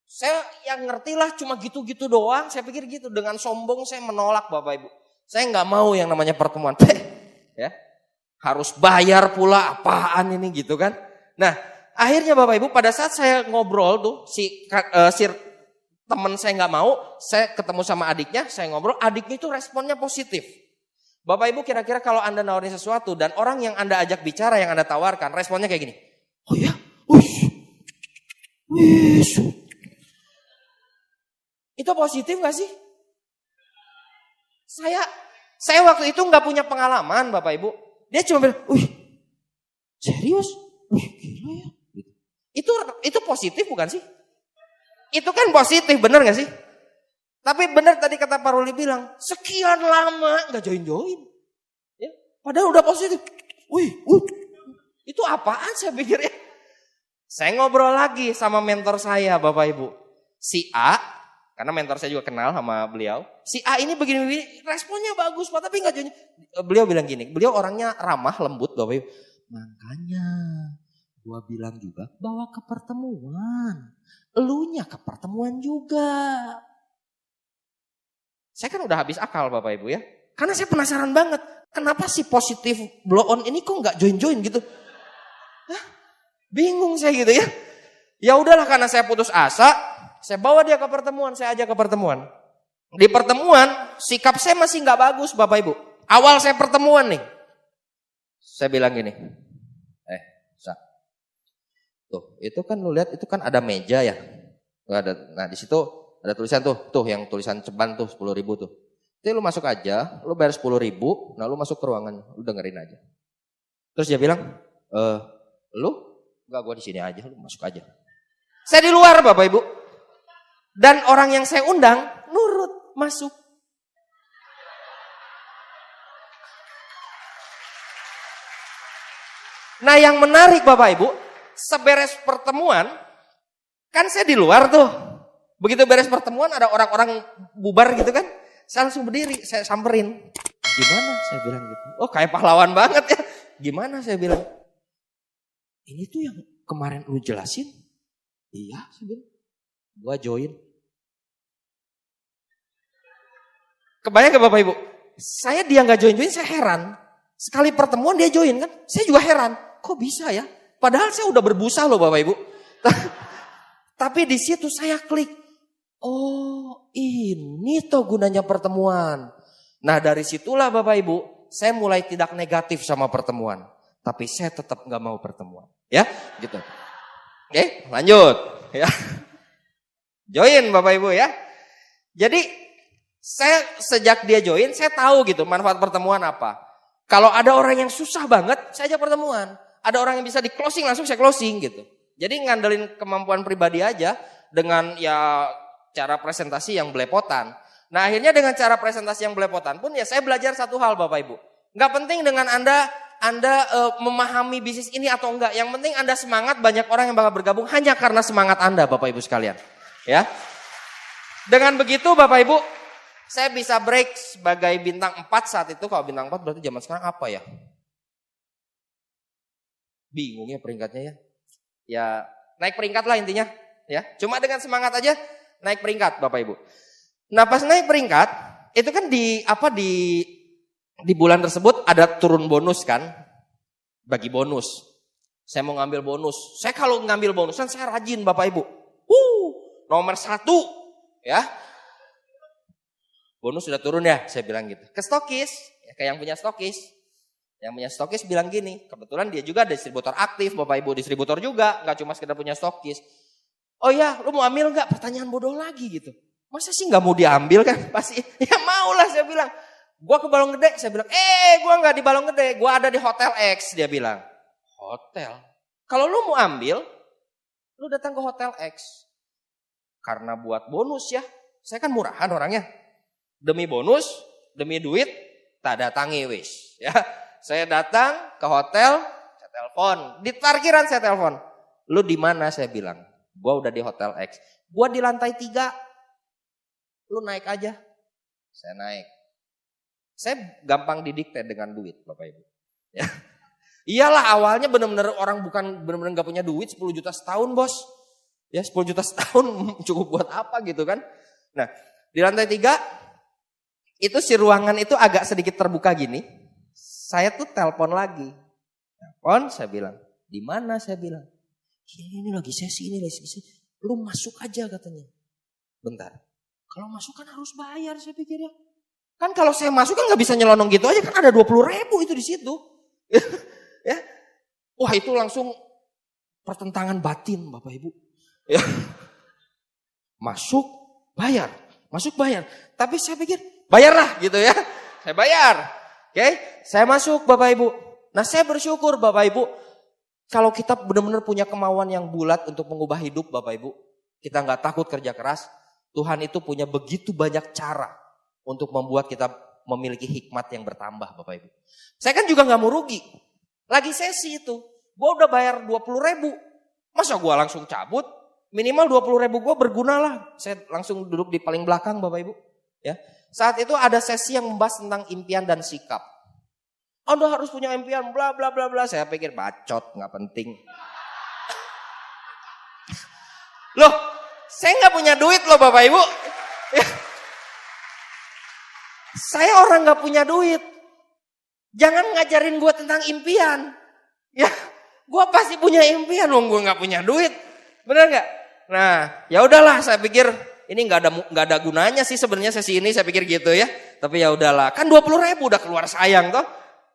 Saya yang ngerti lah cuma gitu-gitu doang. Saya pikir gitu. Dengan sombong saya menolak Bapak Ibu. Saya gak mau yang namanya pertemuan. Ya, harus bayar pula apaan ini gitu kan. Nah akhirnya Bapak Ibu pada saat saya ngobrol tuh. Si teman saya gak mau. Saya ketemu sama adiknya. Saya ngobrol. Adiknya itu responnya positif. Bapak Ibu kira-kira kalau Anda nawarin sesuatu. Dan orang yang Anda ajak bicara yang Anda tawarkan. Responnya kayak gini. Oh ya? Itu positif gak sih? Saya waktu itu gak punya pengalaman Bapak Ibu. Dia cuma bilang, serius? Gila ya. Itu positif bukan sih? Itu kan positif, benar gak sih? Tapi benar tadi kata Pak Ruli bilang, sekian lama gak join-join. Ya, padahal udah positif. Itu apaan saya pikir ya? Saya ngobrol lagi sama mentor saya Bapak Ibu. Si A, karena mentor saya juga kenal sama beliau. Si A ini begini-begini, responnya bagus Pak, tapi enggak join. Beliau bilang gini, beliau orangnya ramah, lembut Bapak Ibu. Makanya gua bilang juga bawa ke pertemuan. Elunya ke pertemuan juga. Saya kan udah habis akal Bapak Ibu ya. Karena saya penasaran banget. Kenapa si positif blow on ini kok enggak join-join gitu? Bingung saya gitu ya. Ya udahlah karena saya putus asa, saya bawa dia ke pertemuan, saya ajak ke pertemuan. Di pertemuan sikap saya masih nggak bagus Bapak Ibu. Awal saya pertemuan nih, saya bilang gini, Sa, tuh itu kan lu lihat itu kan ada meja ya, nah di situ ada tulisan tuh yang tulisan ceban tuh 10.000 tuh. Jadi lu masuk aja, lu bayar 10.000, nah lu masuk ke ruangan, lu dengerin aja. Terus dia bilang, lu enggak, gue di sini aja, lu masuk aja. Saya di luar Bapak Ibu. Dan orang yang saya undang nurut masuk. Nah yang menarik Bapak Ibu, seberes pertemuan, kan saya di luar tuh. Begitu beres pertemuan ada orang-orang bubar gitu kan. Saya langsung berdiri, saya samperin. Gimana? Saya bilang gitu. Oh kayak pahlawan banget ya. Gimana? Saya bilang. Ini tuh yang kemarin lu jelasin. Iya, saya bilang. Gua join. Kebayang gak Bapak Ibu? Dia gak join-join, saya heran. Sekali pertemuan dia join kan. Saya juga heran. Kok bisa ya? Padahal saya udah berbusa loh Bapak Ibu. Tapi di situ saya klik. Oh ini tuh gunanya pertemuan. Nah dari situlah Bapak Ibu, saya mulai tidak negatif sama pertemuan. Tapi saya tetap gak mau pertemuan. Ya gitu. Oke lanjut. Ya. Join Bapak Ibu ya. Jadi saya sejak dia join, saya tahu gitu manfaat pertemuan apa. Kalau ada orang yang susah banget, saya ajak pertemuan. Ada orang yang bisa di closing, langsung saya closing gitu. Jadi ngandelin kemampuan pribadi aja dengan ya cara presentasi yang belepotan. Nah akhirnya dengan cara presentasi yang belepotan pun ya saya belajar satu hal Bapak Ibu. Nggak penting dengan Anda memahami bisnis ini atau enggak. Yang penting Anda semangat, banyak orang yang bakal bergabung hanya karena semangat Anda Bapak Ibu sekalian. Ya. Dengan begitu Bapak Ibu, saya bisa break sebagai bintang 4 saat itu. Kalau bintang 4 berarti zaman sekarang apa ya? Bingung ya peringkatnya ya. Ya naik peringkat lah intinya. Ya, cuma dengan semangat aja naik peringkat Bapak Ibu. Nah pas naik peringkat, itu kan di bulan tersebut ada turun bonus kan. Bagi bonus. Saya mau ngambil bonus. Saya kalau ngambil bonus kan saya rajin Bapak Ibu. Nomor 1 ya. Bonus sudah turun ya, saya bilang gitu. Ke stokis, ya, ke yang punya stokis. Yang punya stokis bilang gini, kebetulan dia juga distributor aktif, Bapak Ibu distributor juga, nggak cuma sekedar punya stokis. Oh ya, lu mau ambil nggak? Pertanyaan bodoh lagi gitu. Masa sih nggak mau diambil kan? Pasti, ya mau lah saya bilang. Gua ke Balong Gede, saya bilang, gua nggak di Balong Gede, gua ada di Hotel X, dia bilang. Hotel? Kalau lu mau ambil, lu datang ke Hotel X. Karena buat bonus ya, saya kan murahan orangnya. Demi bonus, demi duit, tak datangi wis. Ya, saya datang ke hotel, saya telepon. Di parkiran saya telepon. Lu di mana? Saya bilang. Gua udah di Hotel X. Gua di lantai 3. Lu naik aja. Saya naik. Saya gampang didikte dengan duit, Bapak Ibu. Ya. Iyalah awalnya benar-benar orang bukan benar-benar nggak punya duit 10 juta setahun, Bos. Ya 10 juta setahun cukup buat apa gitu kan. Nah, di lantai 3 itu si ruangan itu agak sedikit terbuka gini. Saya tuh telepon lagi. Telepon saya bilang, "Di mana?" Saya bilang. Ini lagi sesi, ini lagi sesi. Lu masuk aja katanya. Bentar. Kalau masuk kan harus bayar saya pikir ya. Kan kalau saya masuk kan nggak bisa nyelonong gitu aja kan ada 20.000 itu di situ. Ya. Wah, itu langsung pertentangan batin Bapak Ibu. Ya. Masuk bayar. Masuk bayar. Tapi saya pikir bayarlah gitu ya. Saya bayar. Oke, saya masuk Bapak Ibu. Nah, saya bersyukur Bapak Ibu. Kalau kita benar-benar punya kemauan yang bulat untuk mengubah hidup Bapak Ibu. Kita nggak takut kerja keras. Tuhan itu punya begitu banyak cara untuk membuat kita memiliki hikmat yang bertambah Bapak Ibu. Saya kan juga nggak mau rugi. Lagi sesi itu. Gue udah bayar 20.000. Masa gue langsung cabut? Minimal 20.000 gue berguna lah. Saya langsung duduk di paling belakang Bapak Ibu. Ya. Saat itu ada sesi yang membahas tentang impian dan sikap. Anda harus punya impian, bla bla bla bla. Saya pikir bacot, nggak penting. Loh, saya nggak punya duit loh Bapak Ibu. Ya. Saya orang nggak punya duit. Jangan ngajarin gue tentang impian. Ya, gue pasti punya impian, wong gue nggak punya duit. Benar nggak? Nah, ya udahlah. Saya pikir ini nggak ada gunanya sih sebenarnya sesi ini. Saya pikir gitu ya. Tapi ya udahlah. Kan 20.000 udah keluar sayang toh.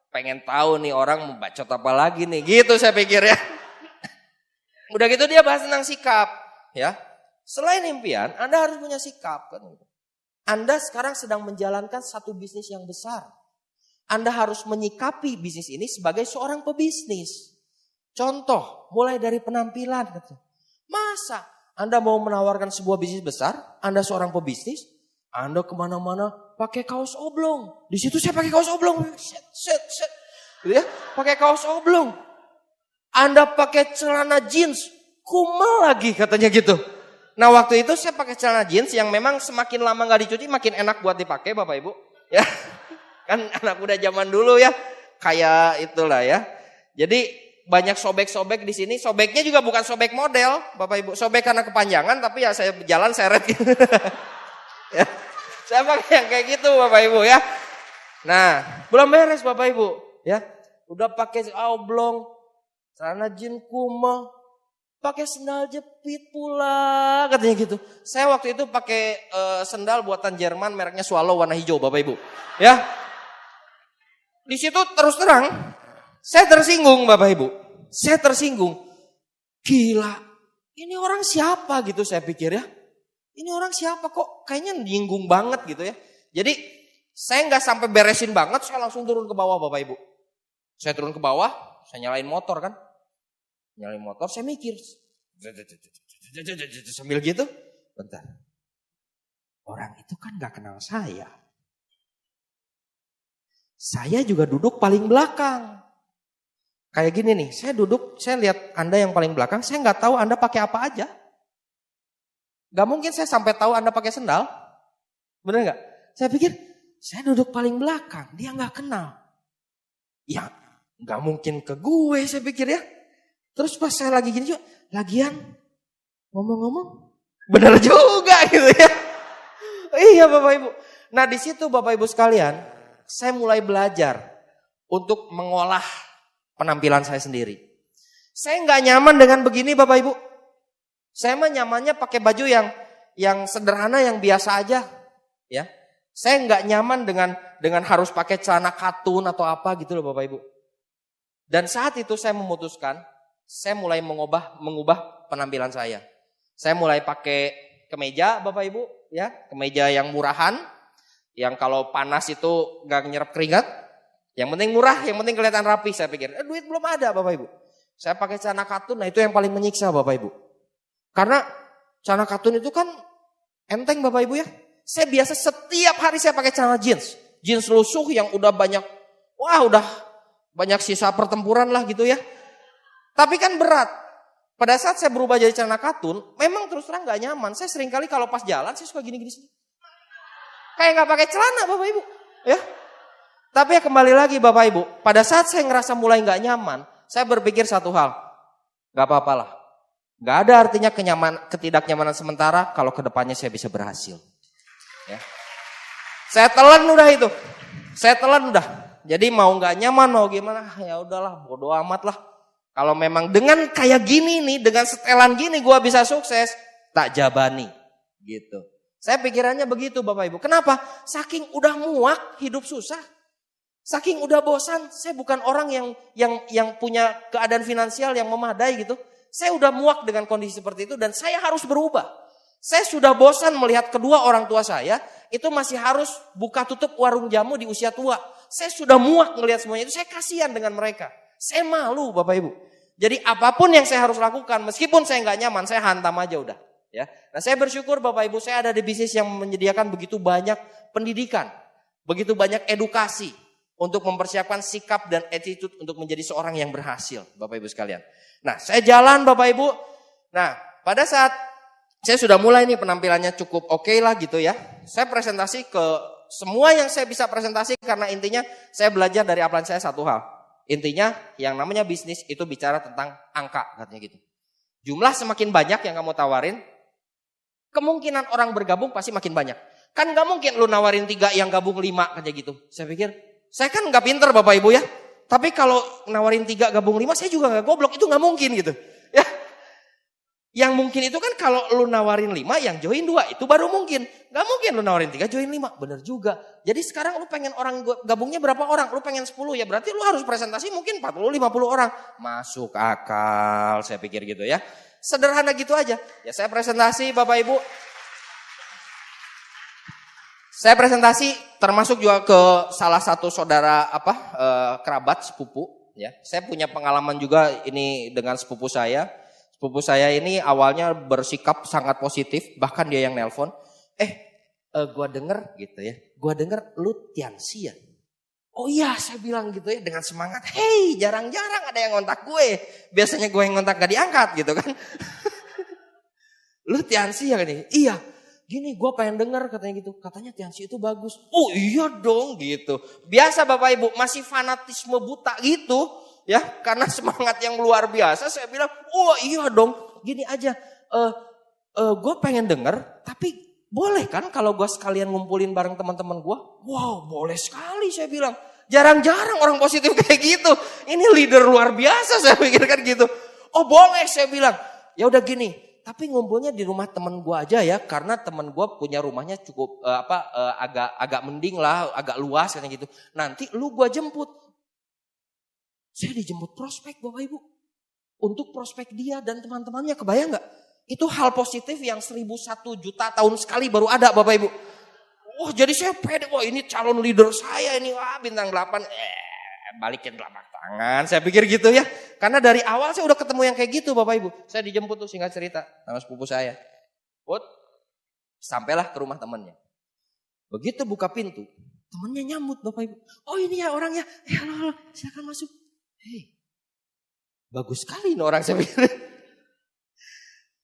Pengen tahu nih orang membacot apa lagi nih. Gitu saya pikir ya. Udah gitu dia bahas tentang sikap. Ya. Selain impian, Anda harus punya sikap. Kan? Anda sekarang sedang menjalankan satu bisnis yang besar. Anda harus menyikapi bisnis ini sebagai seorang pebisnis. Contoh, mulai dari penampilan. Masa Anda mau menawarkan sebuah bisnis besar, Anda seorang pebisnis, Anda kemana-mana pakai kaos oblong. Di situ saya pakai kaos oblong. Set. Gitu ya, pakai kaos oblong. Anda pakai celana jeans, kumal lagi katanya gitu. Nah waktu itu saya pakai celana jeans yang memang semakin lama nggak dicuci makin enak buat dipakai Bapak Ibu. Ya, kan anak muda zaman dulu ya, kayak itulah ya. Jadi banyak sobek-sobek di sini. Sobeknya juga bukan sobek model Bapak Ibu, sobek karena kepanjangan tapi ya saya jalan seret gitu. Ya, saya pakai yang kayak gitu Bapak Ibu ya. Nah belum beres Bapak Ibu ya, udah pakai oblong, celana jeans kumal, pakai sendal jepit pula katanya gitu. Saya waktu itu pakai sendal buatan Jerman mereknya Swallow warna hijau Bapak Ibu. Ya. Di situ terus terang saya tersinggung Bapak Ibu. Saya tersinggung. Gila. Ini orang siapa gitu saya pikir ya. Ini orang siapa kok kayaknya nyinggung banget gitu ya. Jadi saya nggak sampai beresin banget, saya langsung turun ke bawah Bapak Ibu. Saya turun ke bawah, saya nyalain motor kan. Nyalain motor, saya mikir. Sambil gitu, bentar. Orang itu kan gak kenal saya. Saya juga duduk paling belakang. Kayak gini nih, saya duduk, saya lihat Anda yang paling belakang, saya gak tahu Anda pakai apa aja. Gak mungkin saya sampai tahu Anda pakai sendal. Bener gak? Saya pikir, saya duduk paling belakang, dia gak kenal. Ya, gak mungkin ke gue, saya pikir ya. Terus pas saya lagi gini juga, lagian ngomong-ngomong benar juga gitu ya. Iya Bapak Ibu. Nah di situ Bapak Ibu sekalian, saya mulai belajar untuk mengolah penampilan saya sendiri. Saya nggak nyaman dengan begini Bapak Ibu. Saya mah nyamannya pakai baju yang sederhana, yang biasa aja. Ya, saya nggak nyaman dengan harus pakai celana katun atau apa gitu loh Bapak Ibu. Dan saat itu saya memutuskan. Saya mulai mengubah penampilan saya. Saya mulai pakai kemeja Bapak Ibu ya, kemeja yang murahan, yang kalau panas itu gak nyerap keringat. Yang penting murah, yang penting kelihatan rapi. Saya pikir, duit belum ada Bapak Ibu. Saya pakai celana katun, nah itu yang paling menyiksa Bapak Ibu. Karena celana katun itu kan enteng Bapak Ibu ya. Saya biasa setiap hari saya pakai celana jeans. Jeans lusuh yang udah banyak, udah banyak sisa pertempuran lah gitu ya. Tapi kan berat. Pada saat saya berubah jadi celana katun, memang terus terang gak nyaman. Saya sering kali kalau pas jalan, saya suka gini-gini sih. Kayak gak pakai celana Bapak Ibu. Ya. Tapi ya kembali lagi Bapak Ibu, pada saat saya ngerasa mulai gak nyaman, saya berpikir satu hal. Gak apa-apa lah. Gak ada artinya ketidaknyamanan sementara kalau kedepannya saya bisa berhasil. Ya. Saya telan udah itu. Saya telan udah. Jadi mau gak nyaman, mau gimana, ya udahlah, bodo amat lah. Kalau memang dengan kayak gini nih, dengan setelan gini gue bisa sukses, tak jabani gitu. Saya pikirannya begitu Bapak Ibu. Kenapa? Saking udah muak hidup susah. Saking udah bosan, saya bukan orang yang punya keadaan finansial yang memadai gitu. Saya udah muak dengan kondisi seperti itu dan saya harus berubah. Saya sudah bosan melihat kedua orang tua saya itu masih harus buka tutup warung jamu di usia tua. Saya sudah muak melihat semuanya itu, saya kasihan dengan mereka. Saya malu Bapak Ibu. Jadi apapun yang saya harus lakukan, meskipun saya nggak nyaman, saya hantam aja udah. Ya, nah saya bersyukur Bapak Ibu, saya ada di bisnis yang menyediakan begitu banyak pendidikan, begitu banyak edukasi untuk mempersiapkan sikap dan attitude untuk menjadi seorang yang berhasil, Bapak Ibu sekalian. Nah, saya jalan Bapak Ibu. Nah, pada saat saya sudah mulai nih penampilannya cukup oke lah gitu ya. Saya presentasi ke semua yang saya bisa presentasi karena intinya saya belajar dari upline saya satu hal. Intinya yang namanya bisnis itu bicara tentang angka katanya gitu. Jumlah semakin banyak yang kamu tawarin, kemungkinan orang bergabung pasti makin banyak. Kan gak mungkin lu nawarin 3 yang gabung 5 katanya gitu. Saya pikir, saya kan gak pinter Bapak Ibu ya. Tapi kalau nawarin 3 gabung 5 saya juga gak goblok, itu gak mungkin gitu. Ya. Yang mungkin itu kan kalau lu nawarin 5 yang join 2 itu baru mungkin. Gak mungkin lu nawarin 3 join 5, bener juga. Jadi sekarang lu pengen orang gabungnya berapa orang? Lu pengen 10 ya berarti lu harus presentasi mungkin 40-50 orang. Masuk akal saya pikir gitu ya. Sederhana gitu aja. Ya saya presentasi Bapak Ibu. Saya presentasi termasuk juga ke salah satu saudara kerabat sepupu ya. Saya punya pengalaman juga ini dengan sepupu saya. Sepupu saya ini awalnya bersikap sangat positif, bahkan dia yang nelpon. Gua denger gitu ya. Gua denger lu Tianxi ya. Oh iya, saya bilang gitu ya dengan semangat. Hei, jarang-jarang ada yang ngontak gue. Biasanya gue yang ngontak gak diangkat gitu kan. Lu Tiansi ya nih? Iya. Gini, gue pengen denger katanya gitu. Katanya Tiansi itu bagus. Oh iya dong gitu. Biasa Bapak Ibu, masih fanatisme buta gitu. Ya, karena semangat yang luar biasa. Saya bilang, oh iya dong. Gini aja, gue pengen denger. Tapi boleh kan kalau gue sekalian ngumpulin bareng teman-teman gue? Wow, boleh sekali saya bilang. Jarang-jarang orang positif kayak gitu. Ini leader luar biasa saya pikirkan gitu. Oh boleh saya bilang. Ya udah gini. Tapi ngumpulnya di rumah teman gue aja ya, karena teman gue punya rumahnya cukup agak mending lah, agak luas kayak gitu. Nanti lu gue jemput. Saya dijemput prospek Bapak Ibu. Untuk prospek dia dan teman-temannya, kebayang nggak? Itu hal positif yang 1.001 juta tahun sekali baru ada Bapak Ibu. Oh jadi saya pede, wah ini calon leader saya ini, wah bintang 8. Balikin telapak tangan, saya pikir gitu ya. Karena dari awal saya udah ketemu yang kayak gitu Bapak Ibu. Saya dijemput tuh singkat cerita sama sepupu saya. Sampailah ke rumah temannya. Begitu buka pintu, temannya nyambut Bapak Ibu. Oh ini ya orangnya, halo, silakan masuk. Hei, bagus sekali ini orang saya pikir.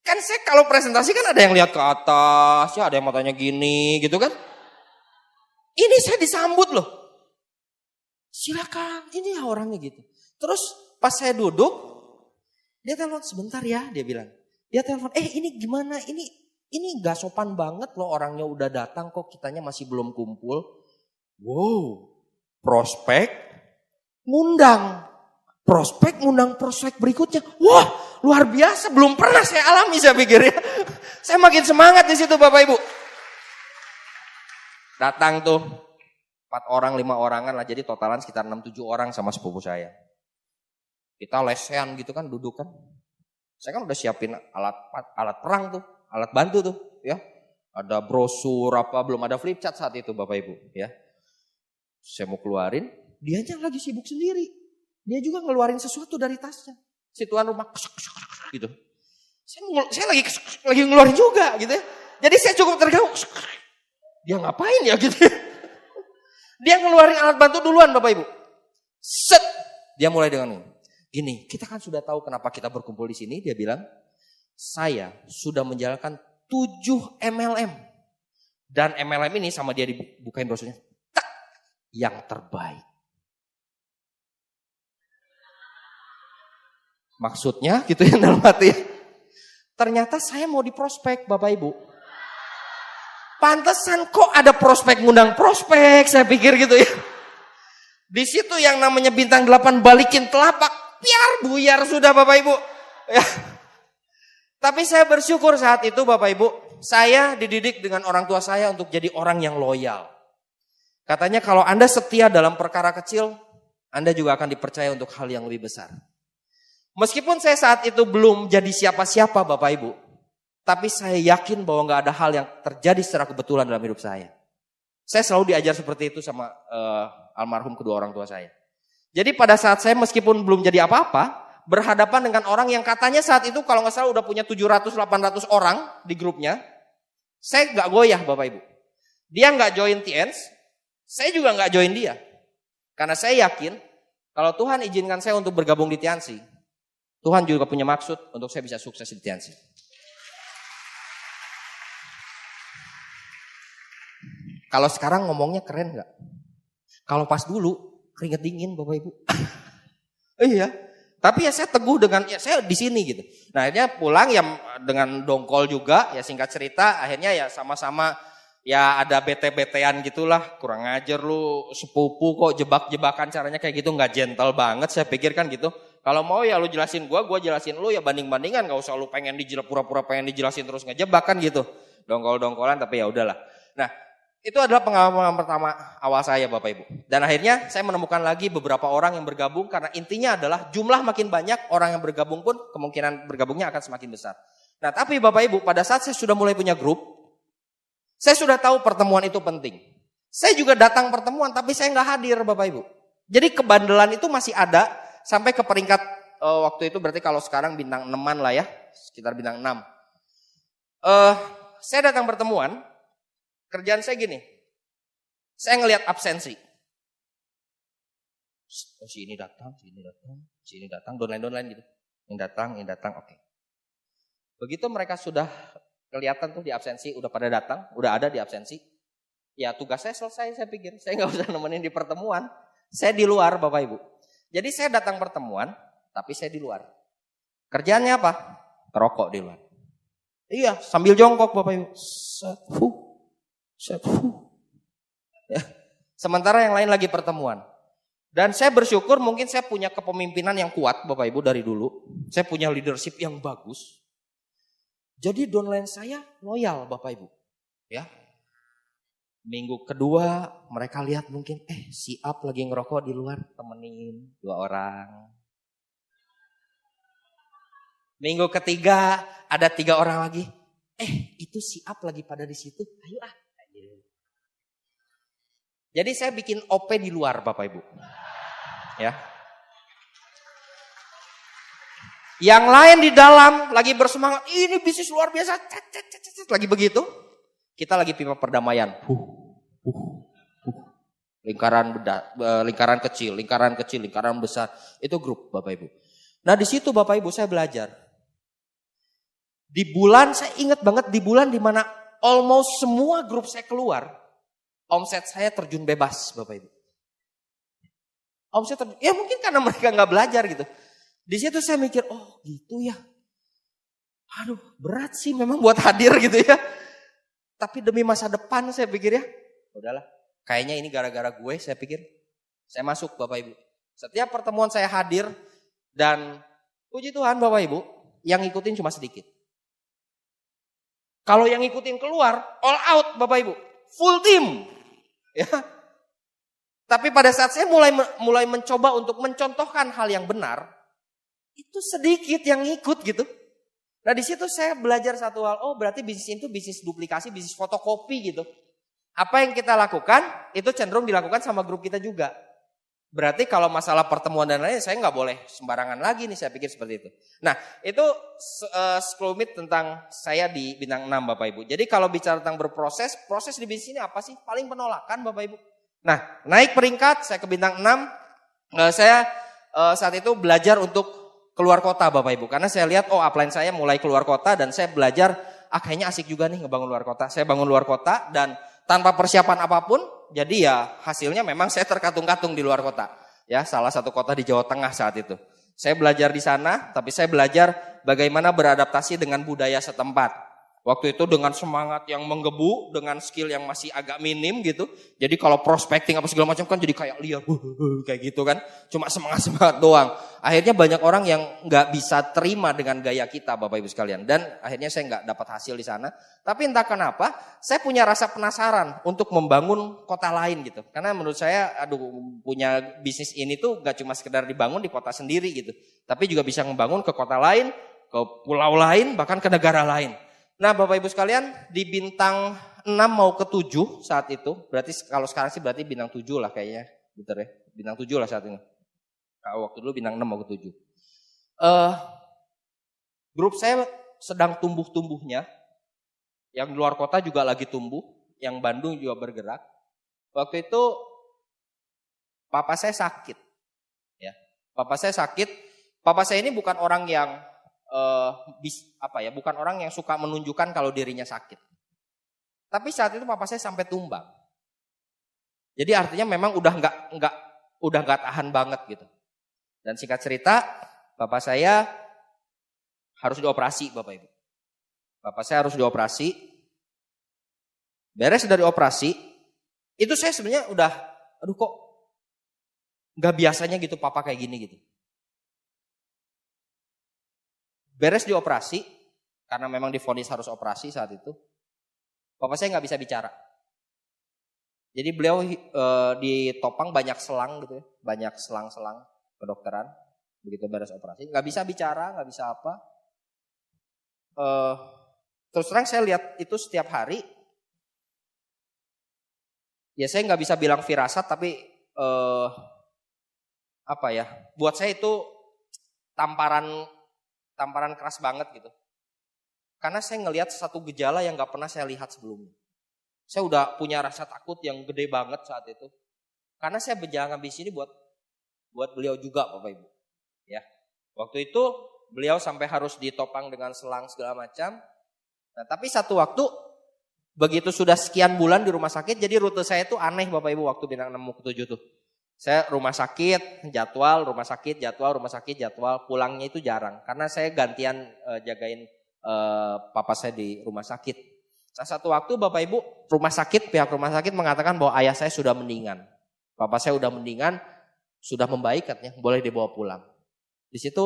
Kan saya kalau presentasi kan ada yang lihat ke atas, ya ada yang matanya gini gitu kan. Ini saya disambut loh. Silakan, ini ya orangnya gitu. Terus pas saya duduk, dia telepon sebentar ya, dia bilang. Dia telepon, ini gimana, ini gak sopan banget loh orangnya udah datang kok kitanya masih belum kumpul. Wow, prospek ngundang prospek berikutnya. Wah, luar biasa, belum pernah saya alami saya pikir ya. Saya makin semangat di situ Bapak Ibu. Datang tuh 4 orang, 5 orangan lah, jadi totalan sekitar 6-7 orang sama sepupu saya. Kita lesehan gitu kan, duduk kan. Saya kan udah siapin alat perang tuh, alat bantu tuh ya. Ada brosur apa, belum ada flip chart saat itu Bapak Ibu ya. Saya mau keluarin, dianya lagi sibuk sendiri. Dia juga ngeluarin sesuatu dari tasnya. Si tuan rumah gitu. Saya lagi ngeluarin juga gitu ya. Jadi saya cukup terganggu. Dia ngapain ya gitu ya. Dia ngeluarin alat bantu duluan Bapak Ibu. Set, dia mulai dengan gini, kita kan sudah tahu kenapa kita berkumpul di sini. Dia bilang, saya sudah menjalankan 7 MLM. Dan MLM ini sama dia dibukain brosurnya. Tak, yang terbaik. Maksudnya gitu ya dalam hati. Ternyata saya mau diprospek Bapak Ibu. Pantesan kok ada prospek ngundang prospek, saya pikir gitu ya. Di situ yang namanya bintang 8 balikin telapak, biar buyar sudah Bapak Ibu. Ya. Tapi saya bersyukur saat itu Bapak Ibu, saya dididik dengan orang tua saya untuk jadi orang yang loyal. Katanya kalau Anda setia dalam perkara kecil, Anda juga akan dipercaya untuk hal yang lebih besar. Meskipun saya saat itu belum jadi siapa-siapa Bapak Ibu, tapi saya yakin bahwa gak ada hal yang terjadi secara kebetulan dalam hidup saya. Saya selalu diajar seperti itu sama almarhum kedua orang tua saya. Jadi pada saat saya meskipun belum jadi apa-apa, berhadapan dengan orang yang katanya saat itu kalau gak salah udah punya 700-800 orang di grupnya, saya gak goyah Bapak Ibu. Dia gak join TNS, saya juga gak join dia. Karena saya yakin kalau Tuhan izinkan saya untuk bergabung di Tiansi, Tuhan juga punya maksud untuk saya bisa sukses di Tiansi. Kalau sekarang ngomongnya keren gak? Kalau pas dulu keringet dingin Bapak Ibu. Iya. Tapi ya saya teguh dengan ya saya di sini gitu. Nah akhirnya pulang ya dengan dongkol juga ya singkat cerita akhirnya ya sama-sama ya ada bete-betean gitulah. Kurang ngajar lu sepupu kok jebak-jebakan caranya kayak gitu nggak gentle banget saya pikir kan gitu. Kalau mau ya lu jelasin gua jelasin lu ya banding-bandingan gak usah lu pengen pura-pura pengen dijelasin terus ngejebak kan gitu. Dongkol-dongkolan tapi ya udahlah. Nah itu adalah pengalaman pertama awal saya Bapak Ibu. Dan akhirnya saya menemukan lagi beberapa orang yang bergabung karena intinya adalah jumlah makin banyak orang yang bergabung pun kemungkinan bergabungnya akan semakin besar. Nah tapi Bapak Ibu pada saat saya sudah mulai punya grup, saya sudah tahu pertemuan itu penting. Saya juga datang pertemuan tapi saya nggak hadir Bapak Ibu. Jadi kebandelan itu masih ada sampai ke peringkat waktu itu berarti kalau sekarang bintang 6-an lah ya, sekitar bintang 6. Saya datang pertemuan. Kerjaan saya gini, saya ngelihat absensi. Si ini datang, si ini datang, downline gitu. Ini datang, oke. Begitu mereka sudah kelihatan tuh di absensi, udah pada datang, udah ada di absensi. Ya tugas saya selesai, saya pikir. Saya nggak usah nemenin di pertemuan. Saya di luar, Bapak Ibu. Jadi saya datang pertemuan, tapi saya di luar. Kerjaannya apa? Ngerokok di luar. Iya, sambil jongkok Bapak Ibu. Set. Ya. Sementara yang lain lagi pertemuan. Dan saya bersyukur mungkin saya punya kepemimpinan yang kuat Bapak Ibu dari dulu. Saya punya leadership yang bagus. Jadi downline saya loyal Bapak Ibu. Ya. Minggu kedua mereka lihat mungkin si Up lagi ngerokok di luar, temenin 2 orang. Minggu ketiga ada 3 orang lagi. Itu si Up lagi pada di situ. Ayo. Jadi saya bikin OP di luar Bapak Ibu. Ya. Yang lain di dalam lagi bersemangat, ini bisnis luar biasa, lagi begitu. Kita lagi pipa perdamaian. Lingkaran kecil, lingkaran besar. Itu grup Bapak Ibu. Nah di situ Bapak Ibu saya belajar. Di bulan, saya ingat banget di bulan dimana almost semua grup saya keluar. Omset saya terjun bebas Bapak Ibu. Ya mungkin karena mereka gak belajar gitu. Di situ saya mikir, oh gitu ya. Aduh berat sih memang buat hadir gitu ya. Tapi demi masa depan saya pikir ya. Udahlah, kayaknya ini gara-gara gue saya pikir. Saya masuk Bapak Ibu. Setiap pertemuan saya hadir dan puji Tuhan Bapak Ibu, yang ngikutin cuma sedikit. Kalau yang ngikutin keluar, all out Bapak Ibu. Full team. Ya. Tapi pada saat saya mulai mencoba untuk mencontohkan hal yang benar, itu sedikit yang ngikut gitu. Nah di situ saya belajar satu hal, oh berarti bisnis itu bisnis duplikasi, bisnis fotokopi gitu. Apa yang kita lakukan, itu cenderung dilakukan sama grup kita juga. Berarti kalau masalah pertemuan dan lain-lain, saya nggak boleh sembarangan lagi nih, saya pikir seperti itu. Nah itu sekelumit tentang saya di bintang 6 Bapak Ibu. Jadi kalau bicara tentang berproses, proses di bisnis ini apa sih? Paling penolakan Bapak Ibu. Nah naik peringkat, saya ke bintang 6, saya saat itu belajar untuk keluar kota Bapak Ibu. Karena saya lihat upline saya mulai keluar kota dan saya belajar kayaknya asik juga nih ngebangun luar kota. Saya bangun luar kota dan tanpa persiapan apapun, jadi ya hasilnya memang saya terkatung-katung di luar kota. Ya, salah satu kota di Jawa Tengah saat itu. Saya belajar di sana, tapi saya belajar bagaimana beradaptasi dengan budaya setempat. Waktu itu dengan semangat yang menggebu, dengan skill yang masih agak minim gitu. Jadi kalau prospecting apa segala macam kan jadi kayak liar, kayak gitu kan. Cuma semangat-semangat doang. Akhirnya banyak orang yang nggak bisa terima dengan gaya kita Bapak Ibu sekalian. Dan akhirnya saya nggak dapat hasil di sana. Tapi entah kenapa, saya punya rasa penasaran untuk membangun kota lain gitu. Karena menurut saya, punya bisnis ini tuh nggak cuma sekedar dibangun di kota sendiri gitu. Tapi juga bisa membangun ke kota lain, ke pulau lain, bahkan ke negara lain. Nah Bapak Ibu sekalian, di bintang 6 mau ke 7 saat itu, berarti kalau sekarang sih berarti bintang 7 lah kayaknya, betul ya, bintang 7 lah saat ini. Waktu dulu bintang 6 mau ke 7. Grup saya sedang tumbuh-tumbuhnya, yang di luar kota juga lagi tumbuh, yang Bandung juga bergerak. Waktu itu papa saya sakit, ya. Papa saya ini bukan orang yang bukan orang yang suka menunjukkan kalau dirinya sakit. Tapi saat itu papa saya sampai tumbang. Jadi artinya memang udah nggak tahan banget gitu. Dan singkat cerita, papa saya harus dioperasi Bapak Ibu. Papa saya harus dioperasi. Beres dari operasi, itu saya sebenarnya udah, kok nggak biasanya gitu papa kayak gini gitu. Beres dioperasi, karena memang divonis harus operasi saat itu, papa saya nggak bisa bicara. Jadi beliau ditopang banyak selang gitu ya, banyak selang-selang kedokteran, begitu beres operasi, nggak bisa bicara, nggak bisa apa. Terus terang saya lihat itu setiap hari, ya saya nggak bisa bilang firasat, tapi buat saya itu tamparan keras banget gitu. Karena saya ngelihat satu gejala yang gak pernah saya lihat sebelumnya. Saya udah punya rasa takut yang gede banget saat itu. Karena saya berjalan bisnis ini buat buat beliau juga Bapak Ibu. Ya. Waktu itu beliau sampai harus ditopang dengan selang segala macam. Nah, tapi satu waktu begitu sudah sekian bulan di rumah sakit, jadi rute saya itu aneh Bapak Ibu waktu bintang 6 ke 7 tuh. Saya rumah sakit, jadwal, rumah sakit, jadwal, rumah sakit, jadwal, pulangnya itu jarang. Karena saya gantian jagain papa saya di rumah sakit. Nah, satu waktu Bapak Ibu, pihak rumah sakit mengatakan bahwa ayah saya sudah mendingan. Papa saya sudah mendingan, sudah membaik katanya, boleh dibawa pulang. Di situ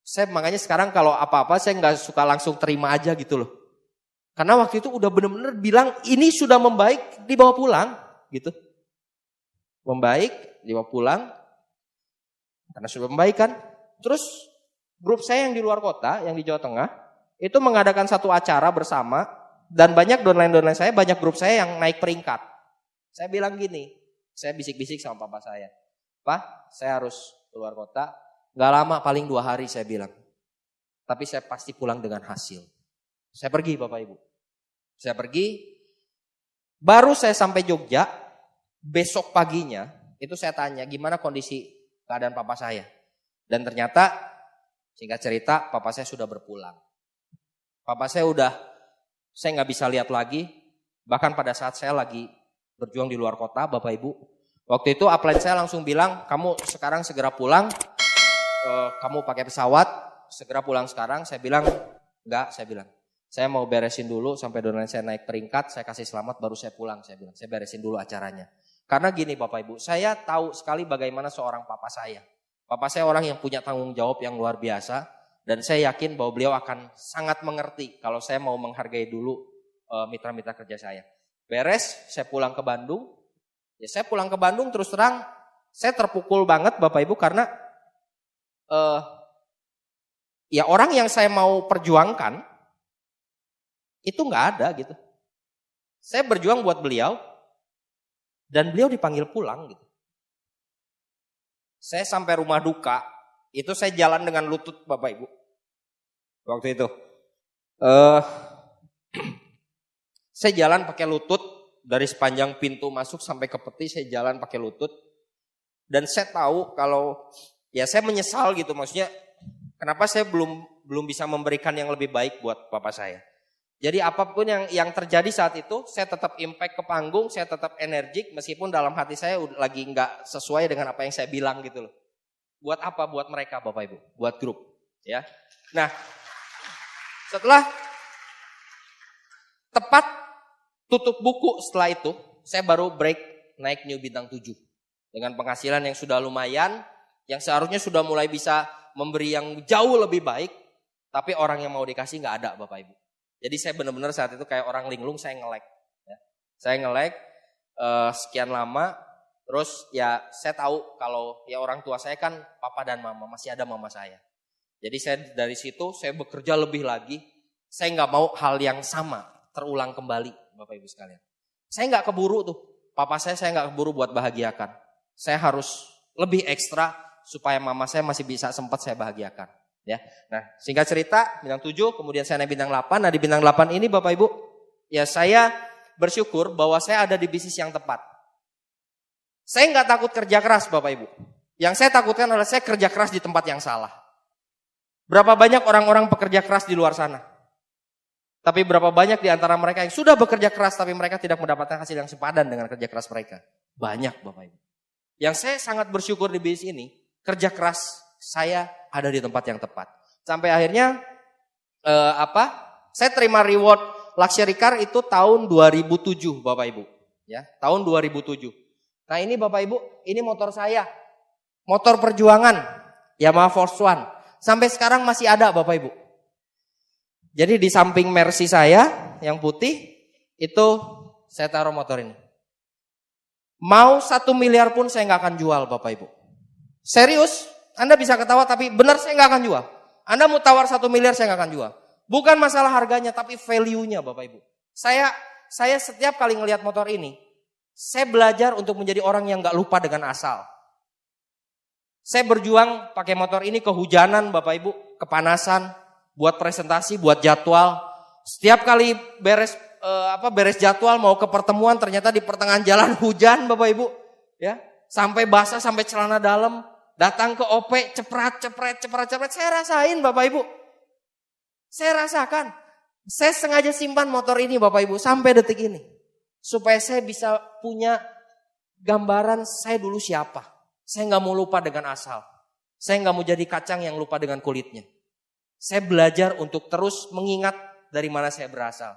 saya makanya sekarang kalau apa-apa saya nggak suka langsung terima aja gitu loh. Karena waktu itu udah benar-benar bilang ini sudah membaik, dibawa pulang gitu. Membaik, dibawa pulang. Karena sudah membaik kan. Terus grup saya yang di luar kota, yang di Jawa Tengah, itu mengadakan satu acara bersama. Dan banyak downline saya, banyak grup saya yang naik peringkat. Saya bilang gini, saya bisik-bisik sama papa saya. Pak, saya harus keluar kota. Gak lama, paling 2 hari saya bilang. Tapi saya pasti pulang dengan hasil. Saya pergi Bapak Ibu. Saya pergi, baru saya sampai Jogja, besok paginya, itu saya tanya gimana kondisi keadaan papa saya. Dan ternyata, singkat cerita, papa saya sudah berpulang. Papa saya nggak bisa lihat lagi, bahkan pada saat saya lagi berjuang di luar kota, Bapak Ibu. Waktu itu upline saya langsung bilang, kamu sekarang segera pulang, kamu pakai pesawat, segera pulang sekarang. Saya bilang, enggak, saya mau beresin dulu sampai downline saya naik peringkat, saya kasih selamat baru saya pulang, saya bilang. Saya beresin dulu acaranya. Karena gini Bapak Ibu, saya tahu sekali bagaimana seorang papa saya. Papa saya orang yang punya tanggung jawab yang luar biasa. Dan saya yakin bahwa beliau akan sangat mengerti kalau saya mau menghargai dulu mitra-mitra kerja saya. Beres, saya pulang ke Bandung. Ya saya pulang ke Bandung terus terang, saya terpukul banget Bapak Ibu karena ya orang yang saya mau perjuangkan, itu nggak ada gitu. Saya berjuang buat beliau dan beliau dipanggil pulang gitu. Saya sampai rumah duka, itu saya jalan dengan lutut Bapak Ibu. Waktu itu. Saya jalan pakai lutut dari sepanjang pintu masuk sampai ke peti saya jalan pakai lutut. Dan saya tahu kalau ya saya menyesal gitu maksudnya kenapa saya belum bisa memberikan yang lebih baik buat papa saya. Jadi apapun yang terjadi saat itu, saya tetap impact ke panggung, saya tetap energik meskipun dalam hati saya lagi nggak sesuai dengan apa yang saya bilang gitu loh. Buat apa? Buat mereka Bapak Ibu, buat grup, ya. Nah, setelah tepat tutup buku setelah itu, saya baru break naik New Bintang 7 dengan penghasilan yang sudah lumayan, yang seharusnya sudah mulai bisa memberi yang jauh lebih baik, tapi orang yang mau dikasih nggak ada Bapak Ibu. Jadi saya benar-benar saat itu kayak orang linglung, saya nge-lag. Ya. Saya nge-lag sekian lama, terus ya saya tahu kalau ya orang tua saya kan papa dan mama, masih ada mama saya. Jadi saya dari situ saya bekerja lebih lagi, saya nggak mau hal yang sama terulang kembali Bapak Ibu sekalian. Saya nggak keburu tuh, papa saya nggak keburu buat bahagiakan. Saya harus lebih ekstra supaya mama saya masih bisa sempat saya bahagiakan. Ya, nah singkat cerita bintang 7 kemudian saya naik bintang 8. Nah di bintang 8 ini Bapak Ibu, ya saya bersyukur bahwa saya ada di bisnis yang tepat. Saya nggak takut kerja keras Bapak Ibu. Yang saya takutkan adalah saya kerja keras di tempat yang salah. Berapa banyak orang-orang pekerja keras di luar sana? Tapi berapa banyak di antara mereka yang sudah bekerja keras tapi mereka tidak mendapatkan hasil yang sepadan dengan kerja keras mereka? Banyak Bapak Ibu. Yang saya sangat bersyukur di bisnis ini, kerja keras saya ada di tempat yang tepat. Sampai akhirnya saya terima reward luxury car itu tahun 2007 Bapak Ibu. Ya, tahun 2007. Nah ini Bapak Ibu, ini motor saya. Motor perjuangan Yamaha Force One. Sampai sekarang masih ada Bapak Ibu. Jadi di samping Mercy saya yang putih itu saya taruh motor ini. Mau 1 miliar pun saya nggak akan jual Bapak Ibu. Serius? Anda bisa ketawa tapi benar saya nggak akan jual. Anda mau tawar 1 miliar saya nggak akan jual. Bukan masalah harganya tapi value-nya Bapak Ibu. Saya setiap kali ngelihat motor ini, saya belajar untuk menjadi orang yang nggak lupa dengan asal. Saya berjuang pakai motor ini kehujanan Bapak Ibu, kepanasan, buat presentasi, buat jadwal. Setiap kali beres jadwal mau ke pertemuan ternyata di pertengahan jalan hujan Bapak Ibu, ya. Sampai basah, sampai celana dalam. Datang ke OP, cepret. Saya rasain Bapak Ibu. Saya rasakan. Saya sengaja simpan motor ini Bapak Ibu sampai detik ini. Supaya saya bisa punya gambaran saya dulu siapa. Saya gak mau lupa dengan asal. Saya gak mau jadi kacang yang lupa dengan kulitnya. Saya belajar untuk terus mengingat dari mana saya berasal.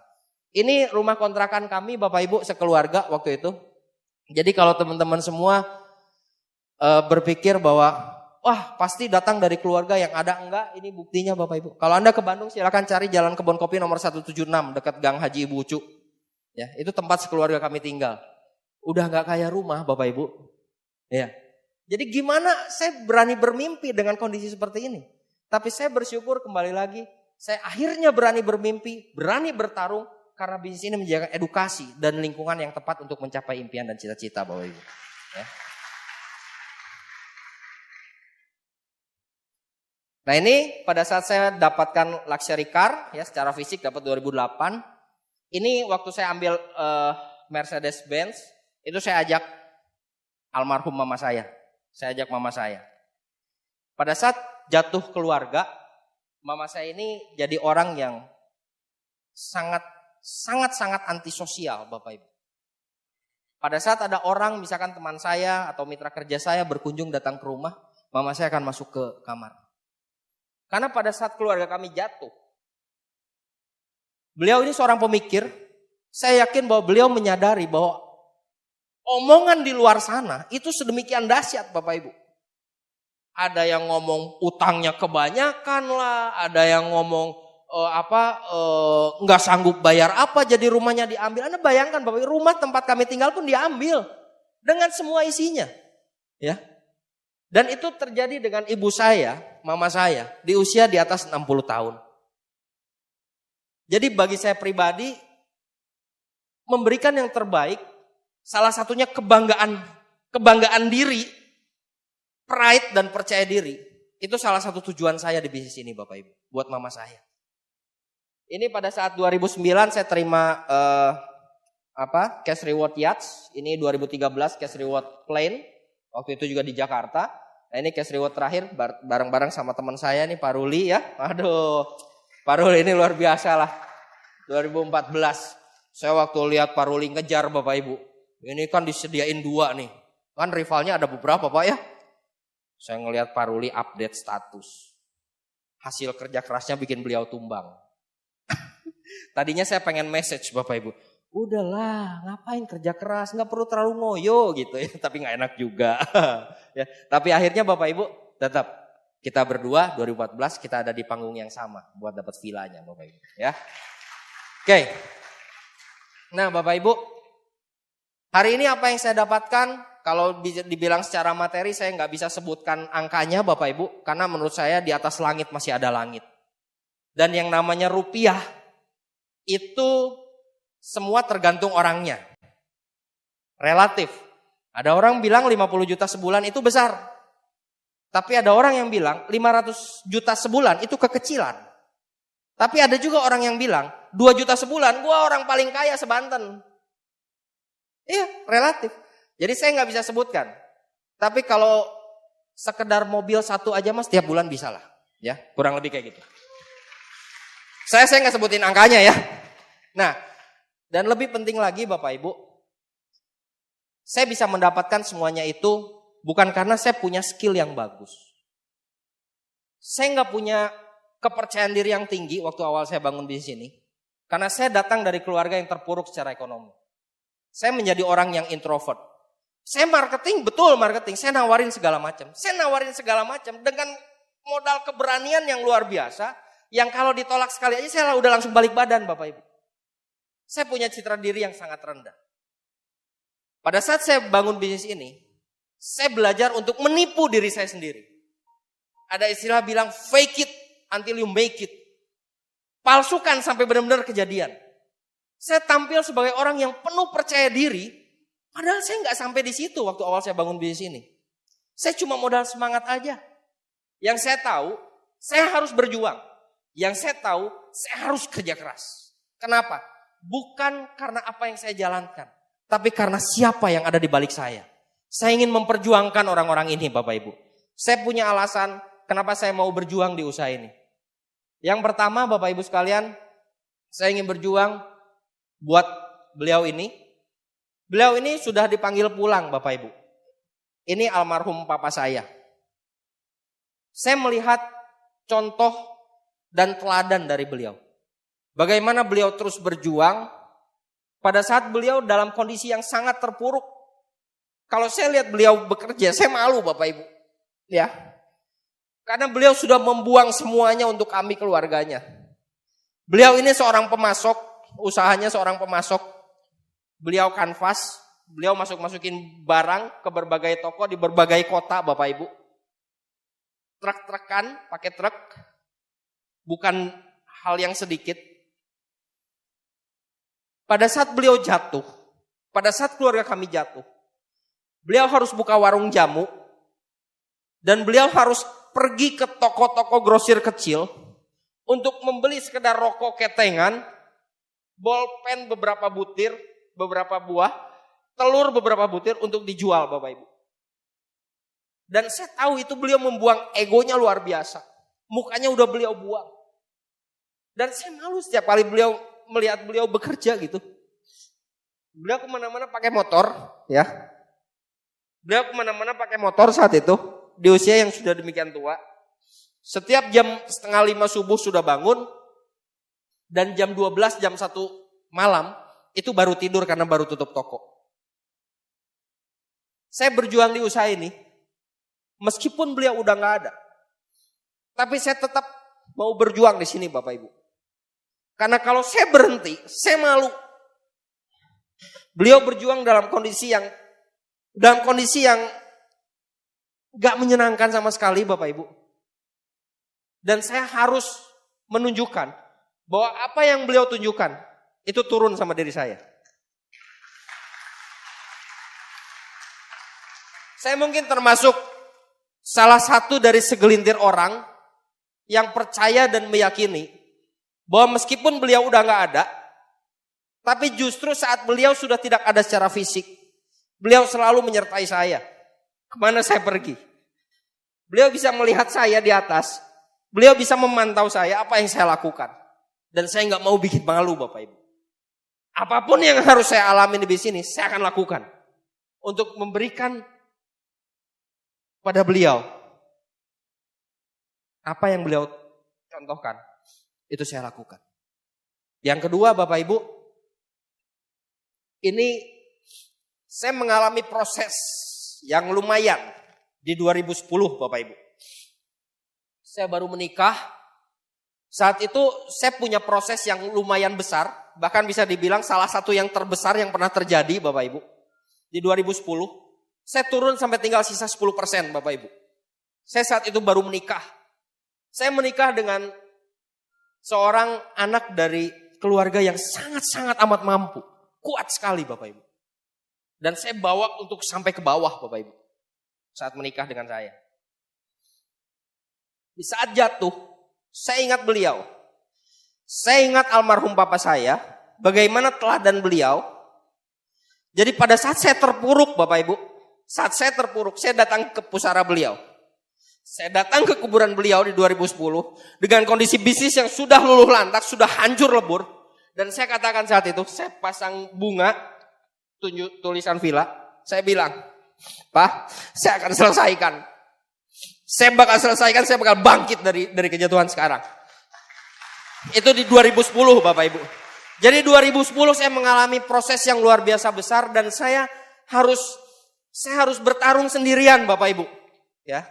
Ini rumah kontrakan kami Bapak Ibu sekeluarga waktu itu. Jadi kalau teman-teman semua berpikir bahwa wah pasti datang dari keluarga yang ada, enggak, ini buktinya Bapak Ibu. Kalau Anda ke Bandung silakan cari Jalan Kebon Kopi nomor 176 dekat Gang Haji Ibu Ucu. Ya, itu tempat sekeluarga kami tinggal. Udah enggak kayak rumah Bapak Ibu. Ya. Jadi gimana saya berani bermimpi dengan kondisi seperti ini? Tapi saya bersyukur kembali lagi, saya akhirnya berani bermimpi, berani bertarung karena bisnis ini menjaga edukasi dan lingkungan yang tepat untuk mencapai impian dan cita-cita Bapak Ibu. Ya. Nah ini pada saat saya dapatkan luxury car ya secara fisik dapat 2008. Ini waktu saya ambil Mercedes Benz itu saya ajak almarhum mama saya. Saya ajak mama saya. Pada saat jatuh keluarga, mama saya ini jadi orang yang sangat antisosial Bapak Ibu. Pada saat ada orang misalkan teman saya atau mitra kerja saya berkunjung datang ke rumah, mama saya akan masuk ke kamar. Karena pada saat keluarga kami jatuh, beliau ini seorang pemikir, saya yakin bahwa beliau menyadari bahwa omongan di luar sana itu sedemikian dahsyat Bapak Ibu. Ada yang ngomong utangnya kebanyakan lah, ada yang ngomong nggak sanggup bayar apa jadi rumahnya diambil. Anda bayangkan Bapak, rumah tempat kami tinggal pun diambil dengan semua isinya, ya. Dan itu terjadi dengan ibu saya, mama saya di usia di atas 60 tahun. Jadi bagi saya pribadi memberikan yang terbaik, salah satunya kebanggaan diri. Pride dan percaya diri, itu salah satu tujuan saya di bisnis ini Bapak Ibu, buat mama saya. Ini pada saat 2009 saya terima cash reward yachts, ini 2013 cash reward plane, waktu itu juga di Jakarta. Nah ini cash reward terakhir bareng-bareng sama teman saya nih Pak Ruli ya. Aduh, Pak Ruli ini luar biasa lah. 2014, saya waktu lihat Pak Ruli ngejar Bapak Ibu, ini kan disediain 2 nih, kan rivalnya ada beberapa Pak ya. Saya ngelihat Pak Ruli update status. Hasil kerja kerasnya bikin beliau tumbang. Tadinya saya pengen message Bapak Ibu. Udahlah, ngapain kerja keras, nggak perlu terlalu ngoyo gitu ya. Tapi nggak enak juga. Ya, tapi akhirnya Bapak Ibu tetap kita berdua 2014 kita ada di panggung yang sama buat dapat villanya Bapak Ibu. Ya, oke. Nah Bapak Ibu, hari ini apa yang saya dapatkan? Kalau dibilang secara materi saya nggak bisa sebutkan angkanya Bapak Ibu. Karena menurut saya di atas langit masih ada langit. Dan yang namanya rupiah itu semua tergantung orangnya. Relatif. Ada orang bilang 50 juta sebulan itu besar. Tapi ada orang yang bilang 500 juta sebulan itu kekecilan. Tapi ada juga orang yang bilang 2 juta sebulan gua orang paling kaya seBanten. Iya, relatif. Jadi saya nggak bisa sebutkan. Tapi kalau sekedar mobil satu aja mas tiap bulan bisa lah. Ya, kurang lebih kayak gitu. Saya nggak sebutin angkanya ya. Nah, dan lebih penting lagi Bapak Ibu, saya bisa mendapatkan semuanya itu bukan karena saya punya skill yang bagus. Saya nggak punya kepercayaan diri yang tinggi waktu awal saya bangun bisnis ini. Karena saya datang dari keluarga yang terpuruk secara ekonomi. Saya menjadi orang yang introvert. Saya marketing, betul marketing. Saya nawarin segala macam. Dengan modal keberanian yang luar biasa. Yang kalau ditolak sekali aja saya udah langsung balik badan Bapak Ibu. Saya punya citra diri yang sangat rendah. Pada saat saya bangun bisnis ini, saya belajar untuk menipu diri saya sendiri. Ada istilah bilang fake it until you make it. Palsukan sampai benar-benar kejadian. Saya tampil sebagai orang yang penuh percaya diri. Padahal saya nggak sampai di situ waktu awal saya bangun bisnis ini. Saya cuma modal semangat aja. Yang saya tahu, saya harus berjuang. Yang saya tahu, saya harus kerja keras. Kenapa? Bukan karena apa yang saya jalankan. Tapi karena siapa yang ada di balik saya. Saya ingin memperjuangkan orang-orang ini Bapak Ibu. Saya punya alasan kenapa saya mau berjuang di usaha ini. Yang pertama Bapak Ibu sekalian, saya ingin berjuang buat beliau ini. Beliau ini sudah dipanggil pulang Bapak Ibu. Ini almarhum papa saya. Saya melihat contoh dan teladan dari beliau. Bagaimana beliau terus berjuang pada saat beliau dalam kondisi yang sangat terpuruk. Kalau saya lihat beliau bekerja, saya malu Bapak Ibu. Ya. Karena beliau sudah membuang semuanya untuk kami keluarganya. Beliau ini seorang pemasok, usahanya seorang pemasok. Beliau kanvas, beliau masukin barang ke berbagai toko di berbagai kota Bapak Ibu. Truk-trukan, pakai truk. Bukan hal yang sedikit. Pada saat beliau jatuh, pada saat keluarga kami jatuh, beliau harus buka warung jamu, dan beliau harus pergi ke toko-toko grosir kecil untuk membeli sekedar rokok ketengan, bolpen beberapa butir, beberapa buah, telur beberapa butir untuk dijual Bapak Ibu. Dan saya tahu itu beliau membuang egonya luar biasa. Mukanya udah beliau buang. Dan saya malu setiap kali beliau melihat beliau bekerja gitu. Beliau kemana-mana pakai motor, ya. Beliau kemana-mana pakai motor saat itu, di usia yang sudah demikian tua. Setiap jam 4:30 subuh sudah bangun, dan jam 12, jam 1 malam, itu baru tidur karena baru tutup toko. Saya berjuang di usaha ini, meskipun beliau udah gak ada. Tapi saya tetap mau berjuang di sini Bapak Ibu. Karena kalau saya berhenti, saya malu. Beliau berjuang dalam kondisi yang gak menyenangkan sama sekali Bapak Ibu. Dan saya harus menunjukkan bahwa apa yang beliau tunjukkan itu turun sama diri saya. Saya mungkin termasuk salah satu dari segelintir orang yang percaya dan meyakini bahwa meskipun beliau udah gak ada, tapi justru saat beliau sudah tidak ada secara fisik, beliau selalu menyertai saya. Kemana saya pergi. Beliau bisa melihat saya di atas. Beliau bisa memantau saya apa yang saya lakukan. Dan saya gak mau bikin malu Bapak Ibu. Apapun yang harus saya alami di sini, saya akan lakukan. Untuk memberikan pada beliau apa yang beliau contohkan. Itu saya lakukan. Yang kedua Bapak Ibu, ini saya mengalami proses yang lumayan di 2010 Bapak Ibu. Saya baru menikah. Saat itu saya punya proses yang lumayan besar. Bahkan bisa dibilang salah satu yang terbesar yang pernah terjadi Bapak Ibu. Di 2010, saya turun sampai tinggal sisa 10% Bapak Ibu. Saya saat itu baru menikah. Saya menikah dengan seorang anak dari keluarga yang sangat-sangat amat mampu. Kuat sekali Bapak Ibu. Dan saya bawa untuk sampai ke bawah Bapak Ibu. Saat menikah dengan saya. Di saat jatuh, saya ingat beliau. Saya ingat almarhum papa saya. Bagaimana teladan beliau. Jadi pada saat saya terpuruk Bapak Ibu. Saat saya terpuruk, saya datang ke pusara beliau. Saya datang ke kuburan beliau di 2010. Dengan kondisi bisnis yang sudah luluh lantak, sudah hancur lebur. Dan saya katakan saat itu, saya pasang bunga, tulisan villa. Saya bilang, Pak, saya akan selesaikan. Saya bakal selesaikan, saya bakal bangkit dari kejatuhan sekarang. Itu di 2010 Bapak Ibu. Jadi 2010 saya mengalami proses yang luar biasa besar dan saya harus bertarung sendirian Bapak Ibu. Ya.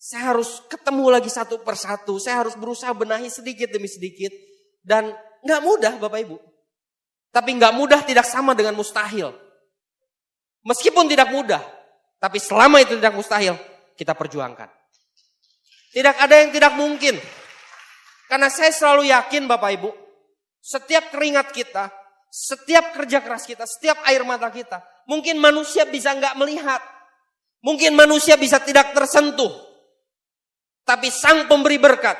Saya harus ketemu lagi satu persatu. Saya harus berusaha benahi sedikit demi sedikit. Dan gak mudah Bapak Ibu. Tapi gak mudah tidak sama dengan mustahil. Meskipun tidak mudah. Tapi selama itu tidak mustahil, kita perjuangkan. Tidak ada yang tidak mungkin. Karena saya selalu yakin Bapak Ibu. Setiap keringat kita. Setiap kerja keras kita. Setiap air mata kita. Mungkin manusia bisa gak melihat. Mungkin manusia bisa tidak tersentuh. Tapi sang pemberi berkat,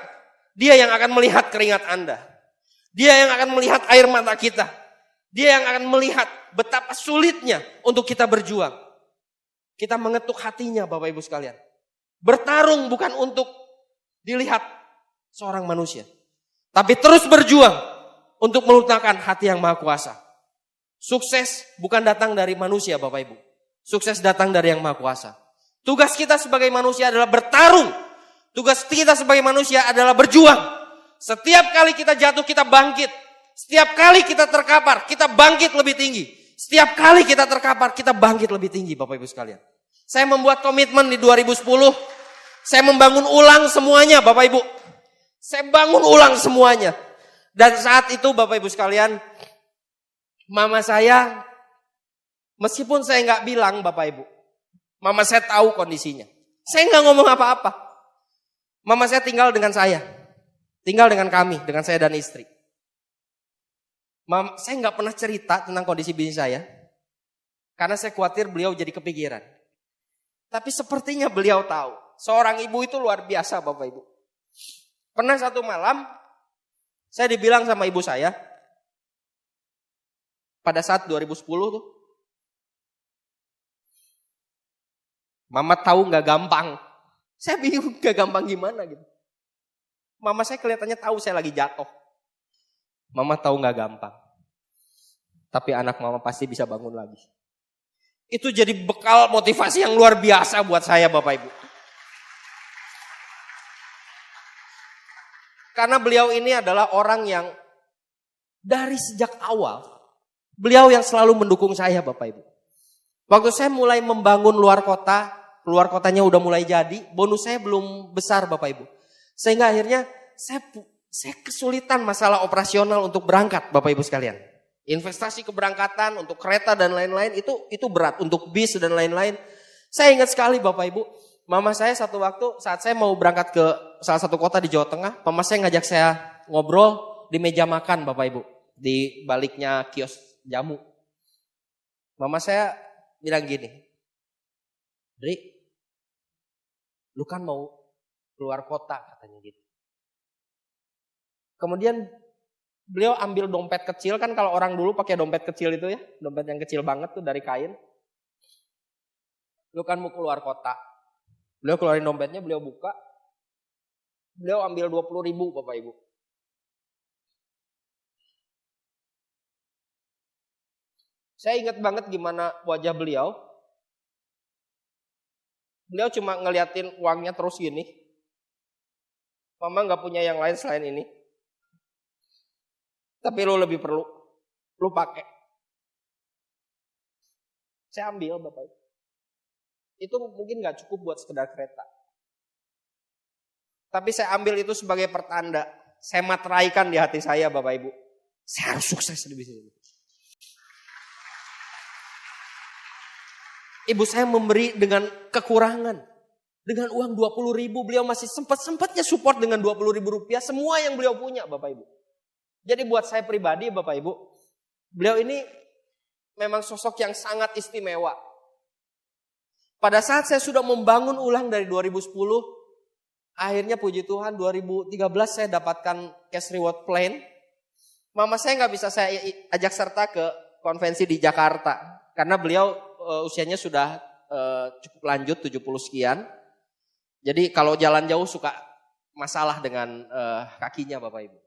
dia yang akan melihat keringat Anda. Dia yang akan melihat air mata kita. Dia yang akan melihat betapa sulitnya untuk kita berjuang. Kita mengetuk hatinya Bapak Ibu sekalian. Bertarung bukan untuk dilihat seorang manusia. Tapi terus berjuang untuk melunakkan hati yang maha kuasa. Sukses bukan datang dari manusia Bapak Ibu. Sukses datang dari yang maha kuasa. Tugas kita sebagai manusia adalah bertarung. Tugas kita sebagai manusia adalah berjuang. Setiap kali kita jatuh kita bangkit. Setiap kali kita terkapar kita bangkit lebih tinggi. Setiap kali kita terkapar kita bangkit lebih tinggi Bapak Ibu sekalian. Saya membuat komitmen di 2010. Saya membangun ulang semuanya Bapak Ibu. Saya bangun ulang semuanya. Dan saat itu Bapak Ibu sekalian, mama saya, meskipun saya nggak bilang Bapak Ibu, mama saya tahu kondisinya. Saya nggak ngomong apa-apa. Mama saya tinggal dengan saya. Tinggal dengan kami, dengan saya dan istri. Saya nggak pernah cerita tentang kondisi bisnis saya. Karena saya khawatir beliau jadi kepikiran. Tapi sepertinya beliau tahu. Seorang ibu itu luar biasa Bapak Ibu. Pernah satu malam, saya dibilang sama ibu saya, pada saat 2010 tuh, Mama tahu gak gampang. Saya bingung gak gampang gimana gitu. Mama saya kelihatannya tahu saya lagi jatuh. Mama tahu gak gampang. Tapi anak mama pasti bisa bangun lagi. Itu jadi bekal motivasi yang luar biasa buat saya Bapak Ibu. Karena beliau ini adalah orang yang dari sejak awal, beliau yang selalu mendukung saya Bapak Ibu. Waktu saya mulai membangun luar kotanya udah mulai jadi, bonus saya belum besar Bapak Ibu. Sehingga akhirnya saya kesulitan masalah operasional untuk berangkat Bapak Ibu sekalian. Investasi keberangkatan untuk kereta dan lain-lain itu berat, untuk bis dan lain-lain. Saya ingat sekali Bapak Ibu, mama saya satu waktu saat saya mau berangkat ke salah satu kota di Jawa Tengah, mama saya ngajak saya ngobrol di meja makan Bapak Ibu, di baliknya kios jamu. Mama saya bilang gini, Dri, lu kan mau keluar kota katanya gitu. Kemudian beliau ambil dompet kecil, kan kalau orang dulu pakai dompet kecil itu ya, dompet yang kecil banget tuh dari kain. Lu kan mau keluar kota. Beliau keluarin dompetnya, beliau buka. Beliau ambil 20.000 Bapak Ibu. Saya ingat banget gimana wajah beliau. Beliau cuma ngeliatin uangnya terus gini. Mama gak punya yang lain selain ini. Tapi lu lebih perlu. Lu pakai. Saya ambil Bapak Ibu. Itu mungkin gak cukup buat sekedar kereta. Tapi saya ambil itu sebagai pertanda. Saya materaikan di hati saya Bapak Ibu. Saya harus sukses di bisnis ini. Ibu saya memberi dengan kekurangan. Dengan uang 20.000 beliau masih sempat-sempatnya support dengan 20.000 rupiah. Semua yang beliau punya Bapak Ibu. Jadi buat saya pribadi Bapak Ibu. Beliau ini memang sosok yang sangat istimewa. Pada saat saya sudah membangun ulang dari 2010, akhirnya puji Tuhan 2013 saya dapatkan cash reward plan. Mama saya nggak bisa saya ajak serta ke konvensi di Jakarta. Karena beliau usianya sudah cukup lanjut 70 sekian. Jadi kalau jalan jauh suka masalah dengan kakinya Bapak Ibu.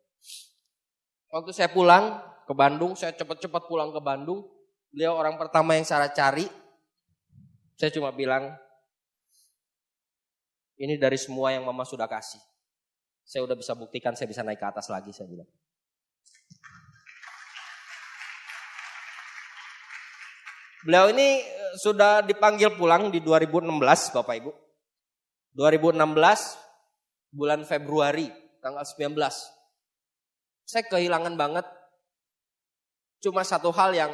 Waktu saya pulang ke Bandung, saya cepat-cepat pulang ke Bandung. Beliau orang pertama yang saya cari. Saya cuma bilang, ini dari semua yang Mama sudah kasih. Saya udah bisa buktikan saya bisa naik ke atas lagi, saya bilang. Beliau ini sudah dipanggil pulang di 2016 Bapak Ibu. 2016 bulan Februari tanggal 19. Saya kehilangan banget. Cuma satu hal yang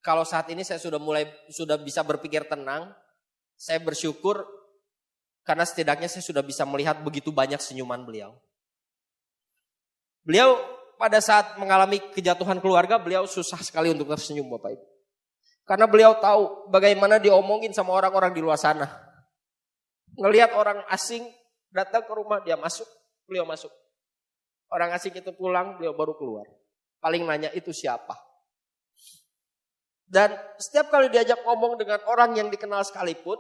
kalau saat ini saya sudah bisa berpikir tenang. Saya bersyukur karena setidaknya saya sudah bisa melihat begitu banyak senyuman beliau. Beliau pada saat mengalami kejatuhan keluarga, beliau susah sekali untuk tersenyum Bapak Ibu. Karena beliau tahu bagaimana diomongin sama orang-orang di luar sana. Ngelihat orang asing datang ke rumah, dia masuk, beliau masuk. Orang asing itu pulang, beliau baru keluar. Paling nanya itu siapa? Dan setiap kali diajak ngomong dengan orang yang dikenal sekalipun,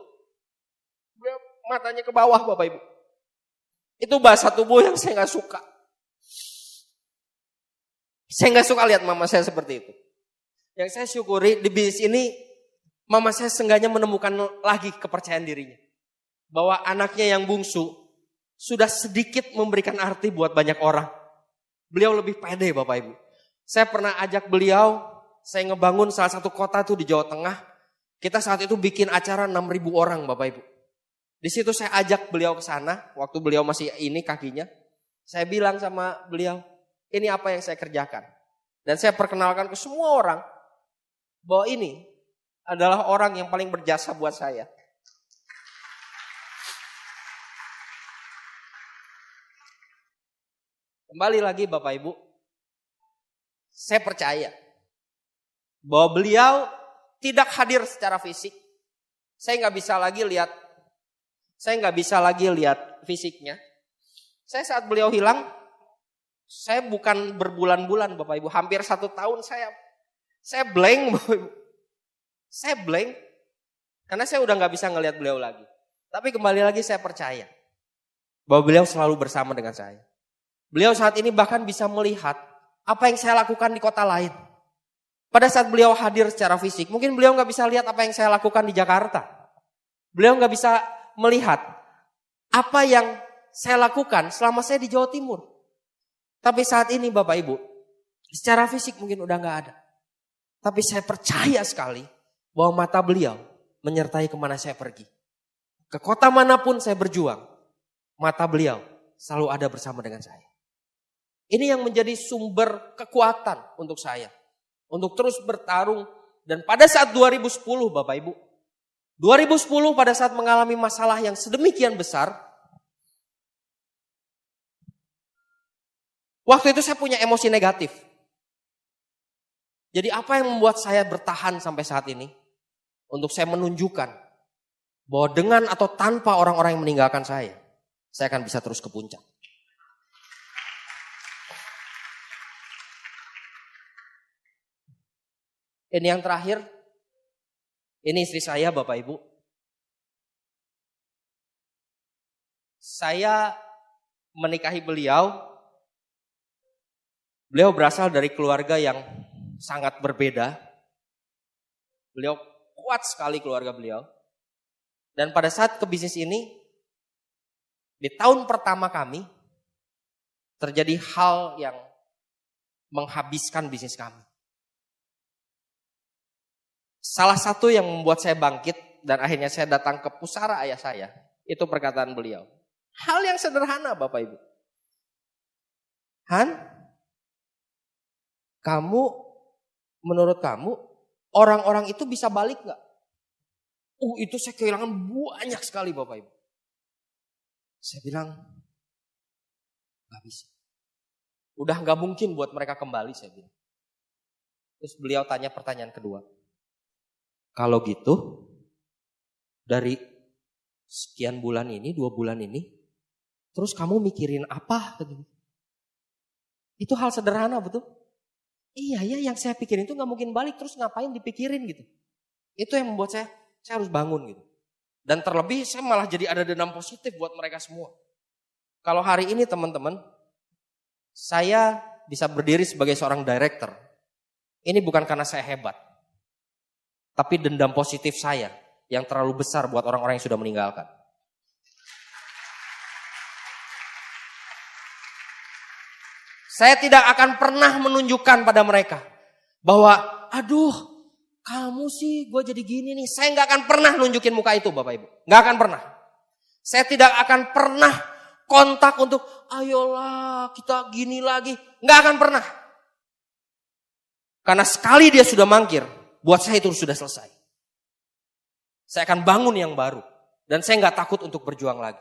dia matanya ke bawah Bapak Ibu. Itu bahasa tubuh yang saya gak suka. Saya gak suka lihat mama saya seperti itu. Yang saya syukuri di bisnis ini, mama saya seenggaknya menemukan lagi kepercayaan dirinya. Bahwa anaknya yang bungsu sudah sedikit memberikan arti buat banyak orang. Beliau lebih pede Bapak Ibu. Saya pernah ajak beliau, saya ngebangun salah satu kota tuh di Jawa Tengah. Kita saat itu bikin acara 6.000 orang Bapak Ibu. Di situ saya ajak beliau ke sana, waktu beliau masih ini kakinya. Saya bilang sama beliau, ini apa yang saya kerjakan. Dan saya perkenalkan ke semua orang, bahwa ini adalah orang yang paling berjasa buat saya. Kembali lagi Bapak Ibu, saya percaya bahwa beliau tidak hadir secara fisik. Saya nggak bisa lagi lihat fisiknya. Saya saat beliau hilang, saya bukan berbulan-bulan Bapak Ibu, hampir 1 tahun saya blank Bapak Ibu. Saya blank karena saya udah nggak bisa ngelihat beliau lagi. Tapi kembali lagi saya percaya bahwa beliau selalu bersama dengan saya. Beliau saat ini bahkan bisa melihat apa yang saya lakukan di kota lain. Pada saat beliau hadir secara fisik, mungkin beliau nggak bisa lihat apa yang saya lakukan di Jakarta. Beliau nggak bisa melihat apa yang saya lakukan selama saya di Jawa Timur. Tapi saat ini Bapak Ibu, secara fisik mungkin udah nggak ada. Tapi saya percaya sekali bahwa mata beliau menyertai kemana saya pergi. Ke kota manapun saya berjuang, mata beliau selalu ada bersama dengan saya. Ini yang menjadi sumber kekuatan untuk saya. Untuk terus bertarung. Dan pada saat 2010 Bapak Ibu, 2010 pada saat mengalami masalah yang sedemikian besar, waktu itu saya punya emosi negatif. Jadi apa yang membuat saya bertahan sampai saat ini? Untuk saya menunjukkan bahwa dengan atau tanpa orang-orang yang meninggalkan saya akan bisa terus ke puncak. Ini yang terakhir, ini istri saya Bapak Ibu. Saya menikahi beliau. Beliau berasal dari keluarga yang sangat berbeda. Beliau kuat sekali keluarga beliau. Dan pada saat ke bisnis ini, di tahun pertama kami, terjadi hal yang menghabiskan bisnis kami. Salah satu yang membuat saya bangkit dan akhirnya saya datang ke pusara ayah saya, itu perkataan beliau. Hal yang sederhana Bapak Ibu. Han, menurut kamu, orang-orang itu bisa balik gak? Itu saya kehilangan banyak sekali Bapak Ibu. Saya bilang, gak bisa. Udah gak mungkin buat mereka kembali saya bilang. Terus beliau tanya pertanyaan kedua. Kalau gitu, dari sekian bulan ini, 2 bulan ini, terus kamu mikirin apa? Itu hal sederhana betul? Iya ya, yang saya pikirin itu gak mungkin balik, terus ngapain dipikirin gitu. Itu yang membuat saya harus bangun gitu. Dan terlebih saya malah jadi ada dendam positif buat mereka semua. Kalau hari ini teman-teman, saya bisa berdiri sebagai seorang director. Ini bukan karena saya hebat. Tapi dendam positif saya yang terlalu besar buat orang-orang yang sudah meninggalkan. Saya tidak akan pernah menunjukkan pada mereka bahwa, aduh, kamu sih gue jadi gini nih. Saya gak akan pernah nunjukin muka itu Bapak Ibu. Gak akan pernah. Saya tidak akan pernah kontak untuk, ayolah kita gini lagi. Gak akan pernah. Karena sekali dia sudah mangkir, buat saya itu sudah selesai. Saya akan bangun yang baru. Dan saya gak takut untuk berjuang lagi.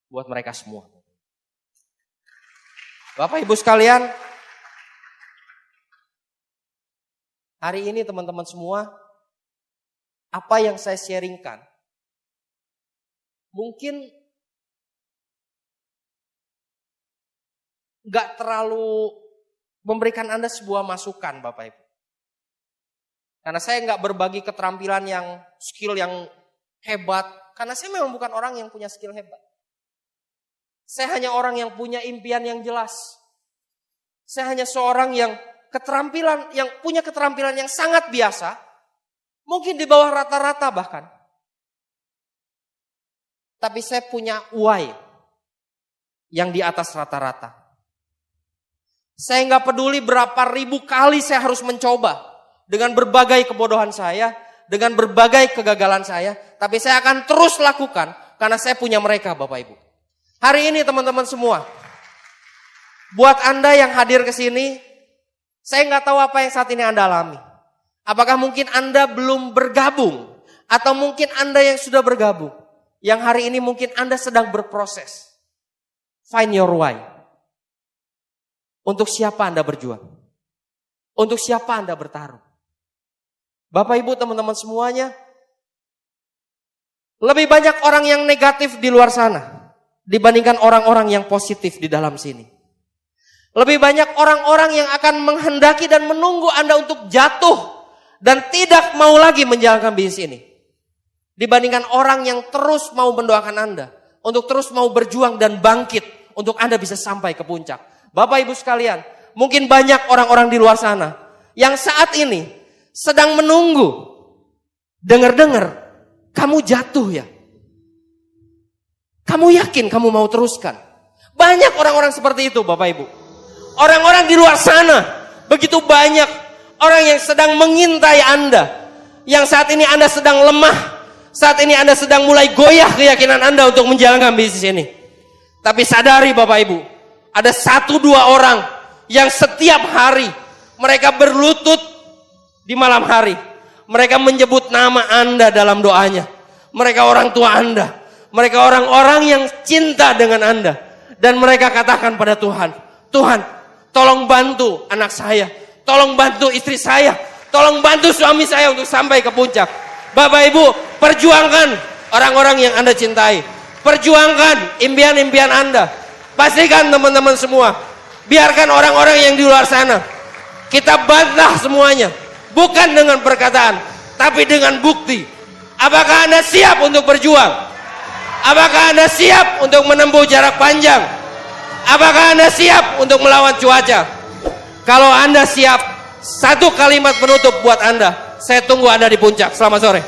Buat mereka semua. Bapak Ibu sekalian, hari ini teman-teman semua, apa yang saya sharingkan, mungkin gak terlalu memberikan Anda sebuah masukan Bapak Ibu. Karena saya nggak berbagi keterampilan yang skill yang hebat. Karena saya memang bukan orang yang punya skill hebat. Saya hanya orang yang punya impian yang jelas. Saya hanya seorang yang punya keterampilan yang sangat biasa. Mungkin di bawah rata-rata bahkan. Tapi saya punya why yang di atas rata-rata. Saya nggak peduli berapa ribu kali saya harus mencoba. Dengan berbagai kebodohan saya, dengan berbagai kegagalan saya. Tapi saya akan terus lakukan karena saya punya mereka Bapak Ibu. Hari ini teman-teman semua. Buat Anda yang hadir ke sini, saya nggak tahu apa yang saat ini Anda alami. Apakah mungkin Anda belum bergabung? Atau mungkin Anda yang sudah bergabung? Yang hari ini mungkin Anda sedang berproses. Find your why. Untuk siapa Anda berjuang? Untuk siapa Anda bertarung? Bapak Ibu teman-teman semuanya, lebih banyak orang yang negatif di luar sana dibandingkan orang-orang yang positif di dalam sini. Lebih banyak orang-orang yang akan menghendaki dan menunggu Anda untuk jatuh dan tidak mau lagi menjalankan bisnis ini. Dibandingkan orang yang terus mau mendoakan Anda untuk terus mau berjuang dan bangkit untuk Anda bisa sampai ke puncak. Bapak Ibu sekalian, mungkin banyak orang-orang di luar sana yang saat ini sedang menunggu. Dengar-dengar, kamu jatuh ya. Kamu yakin kamu mau teruskan? Banyak orang-orang seperti itu Bapak Ibu. Orang-orang di luar sana, begitu banyak orang yang sedang mengintai Anda. Yang saat ini Anda sedang lemah. Saat ini Anda sedang mulai goyah keyakinan Anda untuk menjalankan bisnis ini. Tapi sadari Bapak Ibu, ada 1-2 orang yang setiap hari mereka berlutut di malam hari. Mereka menyebut nama Anda dalam doanya. Mereka orang tua Anda. Mereka orang-orang yang cinta dengan Anda. Dan mereka katakan pada Tuhan, Tuhan, tolong bantu anak saya. Tolong bantu istri saya. Tolong bantu suami saya untuk sampai ke puncak. Bapak Ibu, perjuangkan orang-orang yang Anda cintai. Perjuangkan impian-impian Anda. Pastikan teman-teman semua, biarkan orang-orang yang di luar sana, kita bantah semuanya. Bukan dengan perkataan, tapi dengan bukti. Apakah Anda siap untuk berjuang? Apakah Anda siap untuk menempuh jarak panjang? Apakah Anda siap untuk melawan cuaca? Kalau Anda siap, satu kalimat penutup buat Anda. Saya tunggu Anda di puncak. Selamat sore.